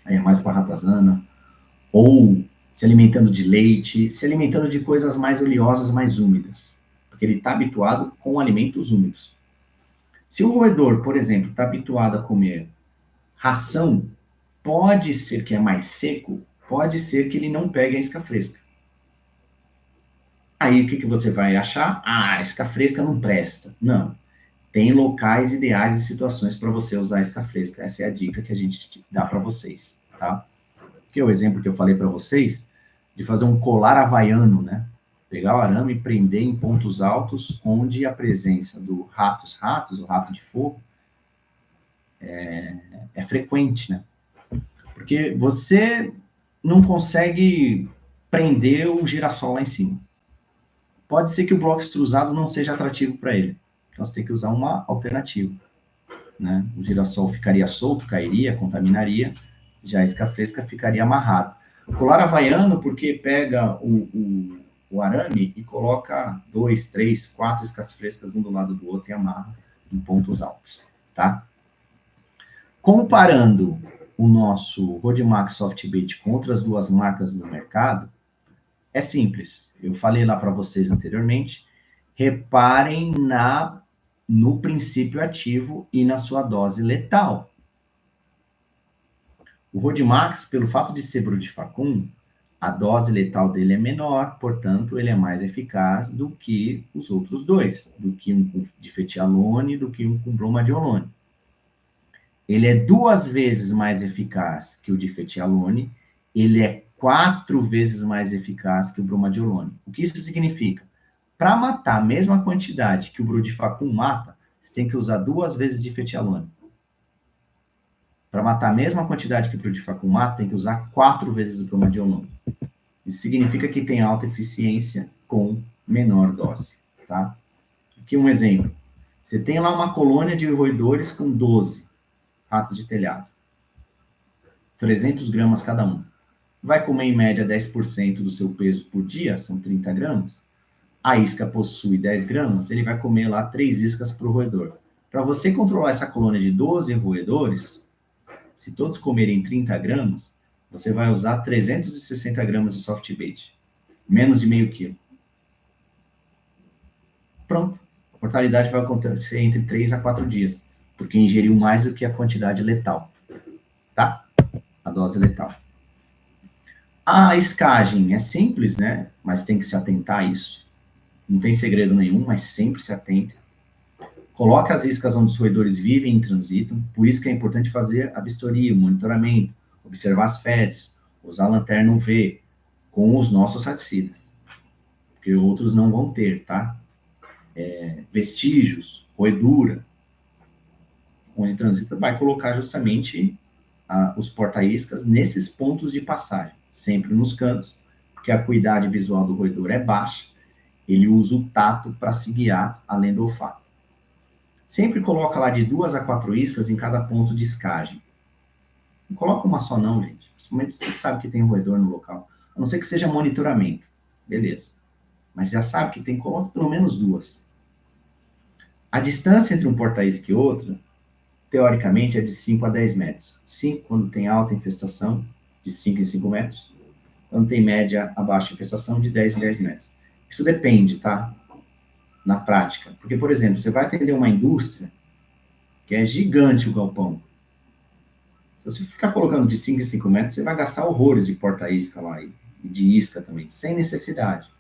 aí é mais para ratazana, ou se alimentando de leite, se alimentando de coisas mais oleosas, mais úmidas, porque ele está habituado com alimentos úmidos. Se o roedor, por exemplo, está habituado a comer ração, pode ser que é mais seco, pode ser que ele não pegue a isca fresca. Aí o que, que você vai achar? Ah, a isca fresca não presta. Não. Tem locais ideais e situações para você usar a isca fresca. Essa é a dica que a gente dá para vocês, tá? Que é o exemplo que eu falei para vocês, de fazer um colar havaiano, né? Pegar o arame e prender em pontos altos, onde a presença do ratos, o rato de fogo, é frequente, né? Porque você não consegue prender o girassol lá em cima. Pode ser que o bloco extrusado não seja atrativo para ele. Então você tem que usar uma alternativa. né? O girassol ficaria solto, cairia, contaminaria, já a isca fresca ficaria amarrada. Colar havaiano, porque pega o arame e coloca 2, 3, 4 iscas frescas um do lado do outro e amarra em pontos altos, tá? Comparando o nosso Rodimax Softbait com outras duas marcas no mercado, é simples. Eu falei lá para vocês anteriormente, reparem no princípio ativo e na sua dose letal. O Rodimax, pelo fato de ser brudifacum, a dose letal dele é menor, portanto, ele é mais eficaz do que os outros dois, do que um com difetialone, do que um com bromadiolone. Ele é 2 vezes mais eficaz que o difetialone, ele é 4 vezes mais eficaz que o bromadiolone. O que isso significa? Para matar a mesma quantidade que o brudifacum mata, você tem que usar 2 vezes difetialone. Para matar a mesma quantidade que o brudifacum mata, tem que usar 4 vezes o bromadiolone. Isso significa que tem alta eficiência com menor dose, tá? Aqui um exemplo. Você tem lá uma colônia de roedores com 12 ratos de telhado. 300 gramas cada um. Vai comer em média 10% do seu peso por dia, são 30 gramas. A isca possui 10 gramas, ele vai comer lá 3 iscas por roedor. Para você controlar essa colônia de 12 roedores, se todos comerem 30 gramas, você vai usar 360 gramas de soft bait. Menos de meio quilo. Pronto. A mortalidade vai acontecer entre 3 a 4 dias, porque ingeriu mais do que a quantidade letal. Tá? A dose letal. A escagem é simples, né? Mas tem que se atentar a isso. Não tem segredo nenhum, mas sempre se atente. Coloque as iscas onde os roedores vivem e transitam. Por isso que é importante fazer a vistoria, o monitoramento, observar as fezes, usar a lanterna UV com os nossos raticidas. Porque outros não vão ter, tá? Vestígios, roedura, onde transita, vai colocar justamente os porta-iscas nesses pontos de passagem, sempre nos cantos, porque a acuidade visual do roedor é baixa, ele usa o tato para se guiar, além do olfato. Sempre coloca lá de 2 a 4 iscas em cada ponto de escagem. Não coloca uma só não, gente. Principalmente se você sabe que tem um roedor no local. A não ser que seja monitoramento. Beleza. Mas já sabe que tem, coloca pelo menos 2. A distância entre um porta-isca e outro, teoricamente, é de 5 a 10 metros. 5 quando tem alta infestação, de 5 em 5 metros. Quando tem média a baixa infestação, de 10 em 10 metros. Isso depende, tá? Na prática. Porque, por exemplo, você vai atender uma indústria que é gigante o galpão. Se você ficar colocando de 5 em 5 metros, você vai gastar horrores de porta-isca lá e de isca também, sem necessidade.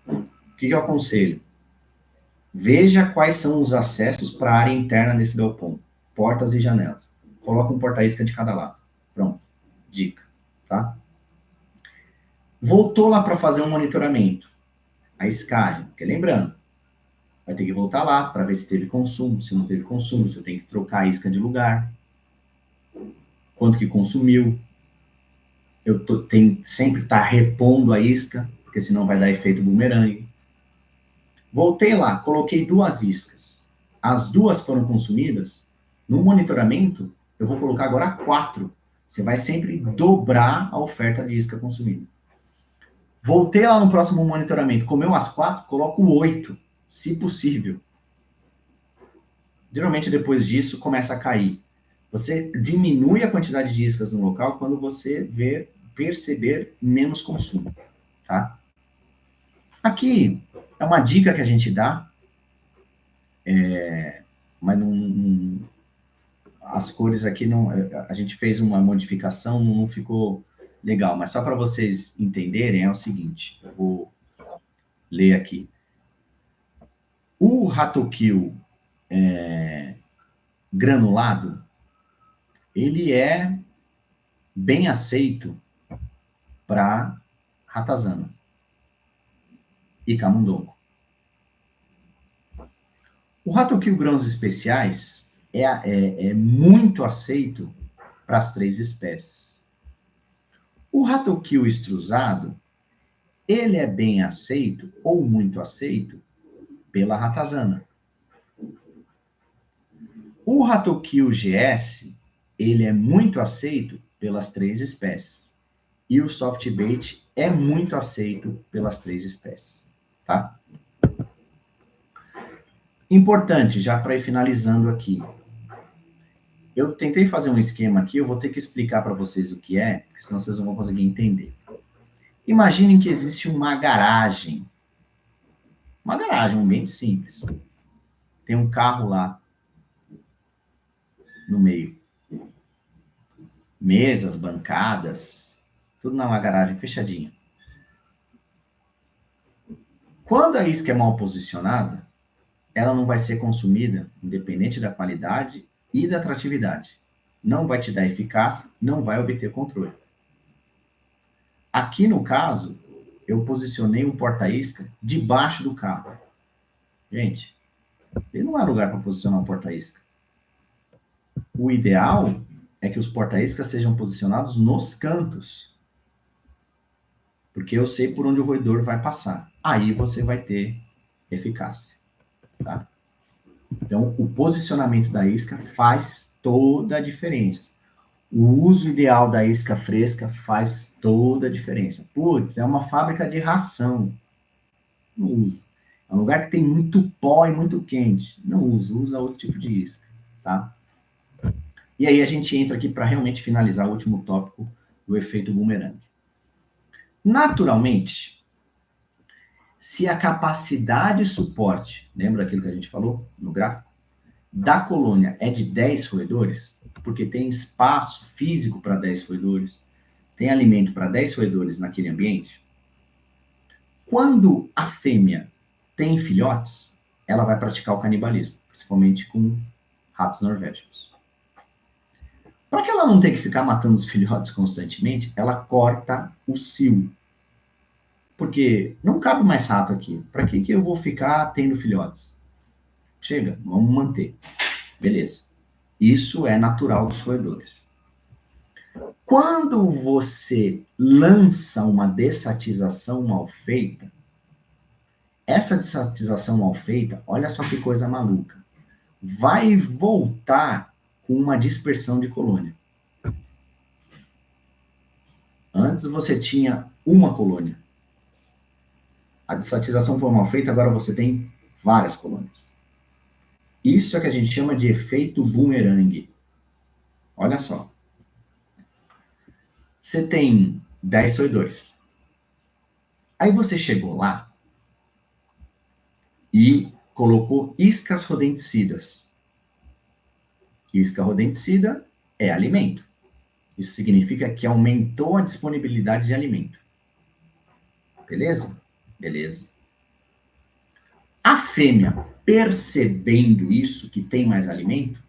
O que eu aconselho? Veja quais são os acessos para a área interna desse galpão. Portas e janelas. Coloca um porta-isca de cada lado. Pronto. Dica. Tá? Voltou lá para fazer um monitoramento. A escagem. Porque lembrando, vai ter que voltar lá para ver se teve consumo. Se não teve consumo, você tem que trocar a isca de lugar. Quanto que consumiu. Sempre estar repondo a isca, porque senão vai dar efeito bumerangue. Voltei lá, coloquei 2 iscas. As 2 foram consumidas. No monitoramento, eu vou colocar agora 4. Você vai sempre dobrar a oferta de isca consumida. Voltei lá no próximo monitoramento, comeu as 4, coloco 8, se possível. Geralmente, depois disso, começa a cair. Você diminui a quantidade de iscas no local quando você perceber menos consumo, tá? Aqui é uma dica que a gente dá, mas as cores aqui não, a gente fez uma modificação, não ficou legal, mas só para vocês entenderem é o seguinte, eu vou ler aqui. O Ratoquil granulado, ele é bem aceito para ratazana e camundongo. O Ratoquil grãos especiais é muito aceito para as 3 espécies. O Ratoquil extrusado, ele é bem aceito ou muito aceito pela ratazana. O Ratoquil GS, ele é muito aceito pelas 3 espécies. E o soft bait é muito aceito pelas 3 espécies, tá? Importante, já para ir finalizando aqui. Eu tentei fazer um esquema aqui, eu vou ter que explicar para vocês o que é, porque senão vocês não vão conseguir entender. Imaginem que existe uma garagem. Uma garagem, um ambiente simples. Tem um carro lá no meio. Mesas, bancadas, tudo numa garagem fechadinha. Quando a isca é mal posicionada, ela não vai ser consumida, independente da qualidade e da atratividade. Não vai te dar eficácia, não vai obter controle. Aqui no caso, eu posicionei um porta-isca debaixo do carro. Gente, ele não é lugar para posicionar um porta-isca. O ideal é que os porta-iscas sejam posicionados nos cantos. Porque eu sei por onde o roedor vai passar. Aí você vai ter eficácia. Tá? Então, o posicionamento da isca faz toda a diferença. O uso ideal da isca fresca faz toda a diferença. Putz, é uma fábrica de ração. Não usa. É um lugar que tem muito pó e muito quente. Não usa, usa outro tipo de isca. Tá? E aí a gente entra aqui para realmente finalizar o último tópico do efeito bumerangue. Naturalmente, se a capacidade de suporte, lembra aquilo que a gente falou no gráfico, da colônia é de 10 roedores, porque tem espaço físico para 10 roedores, tem alimento para 10 roedores naquele ambiente, quando a fêmea tem filhotes, ela vai praticar o canibalismo, principalmente com ratos norvégicos. Para que ela não tenha que ficar matando os filhotes constantemente, ela corta o cio. Porque não cabe mais rato aqui. Para que eu vou ficar tendo filhotes? Chega, vamos manter. Beleza. Isso é natural dos roedores. Quando você lança uma dessatização mal feita, essa dessatização mal feita, olha só que coisa maluca, vai voltar com uma dispersão de colônia. Antes você tinha uma colônia. A dessatização foi mal feita, agora você tem várias colônias. Isso é que a gente chama de efeito bumerangue. Olha só. Você tem 10 roedores. Aí você chegou lá e colocou iscas rodenticidas. Isca rodenticida é alimento. Isso significa que aumentou a disponibilidade de alimento. Beleza? Beleza. A fêmea, percebendo isso, que tem mais alimento,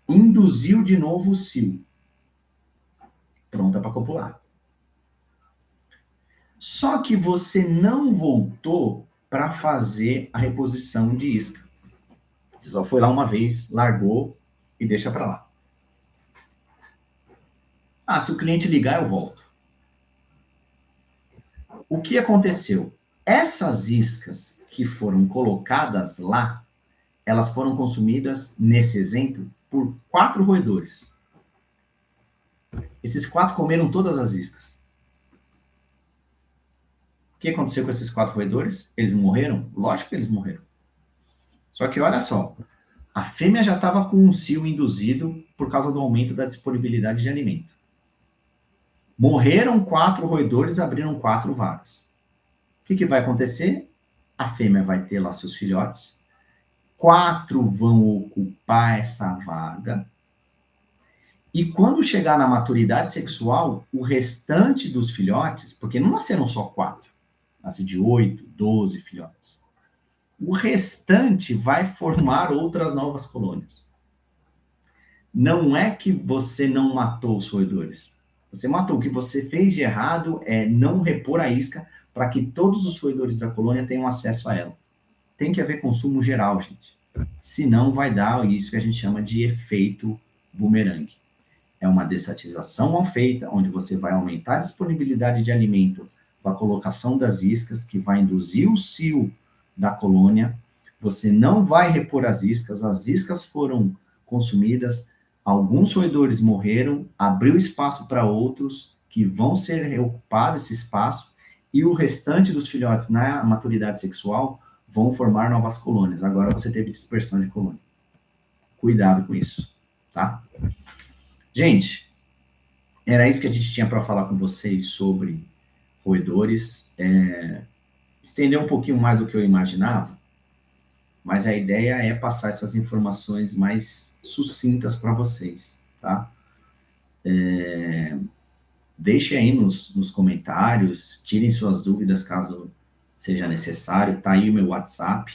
induziu de novo o cio. Pronta para copular. Só que você não voltou para fazer a reposição de isca. Você só foi lá uma vez, largou e deixa para lá. Ah, se o cliente ligar, eu volto. O que aconteceu? Essas iscas que foram colocadas lá, elas foram consumidas, nesse exemplo, por 4 roedores. Esses 4 comeram todas as iscas. O que aconteceu com esses 4 roedores? Eles morreram? Lógico que eles morreram. Só que olha só, a fêmea já estava com um cio induzido por causa do aumento da disponibilidade de alimento. Morreram 4 roedores, abriram 4 vagas. O que vai acontecer? A fêmea vai ter lá seus filhotes, 4 vão ocupar essa vaga, e quando chegar na maturidade sexual, o restante dos filhotes, porque não nasceram só 4, nasce de 8, 12 filhotes. O restante vai formar outras novas colônias. Não é que você não matou os roedores. Você matou. O que você fez de errado é não repor a isca para que todos os roedores da colônia tenham acesso a ela. Tem que haver consumo geral, gente. Senão vai dar isso que a gente chama de efeito bumerangue. É uma dessatização mal feita, onde você vai aumentar a disponibilidade de alimento com a colocação das iscas, que vai induzir o cio da colônia. Você não vai repor as iscas foram consumidas, alguns roedores morreram, abriu espaço para outros que vão ser reocupados esse espaço, e o restante dos filhotes na maturidade sexual vão formar novas colônias. Agora você teve dispersão de colônia. Cuidado com isso, tá? Gente, era isso que a gente tinha para falar com vocês sobre roedores. Estender um pouquinho mais do que eu imaginava, mas a ideia é passar essas informações mais sucintas para vocês, tá? Deixem aí nos comentários, tirem suas dúvidas caso seja necessário. Tá aí o meu WhatsApp,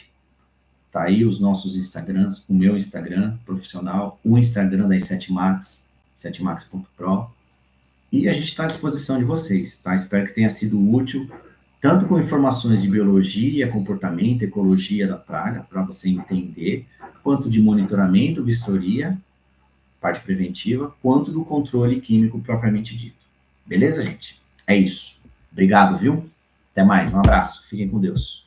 tá aí os nossos Instagrams, o meu Instagram profissional, o Instagram da i7max, 7max.pro, e a gente está à disposição de vocês, tá? Espero que tenha sido útil, tanto com informações de biologia, comportamento, ecologia da praga, para você entender, quanto de monitoramento, vistoria, parte preventiva, quanto do controle químico propriamente dito. Beleza, gente? É isso. Obrigado, viu? Até mais. Um abraço. Fiquem com Deus.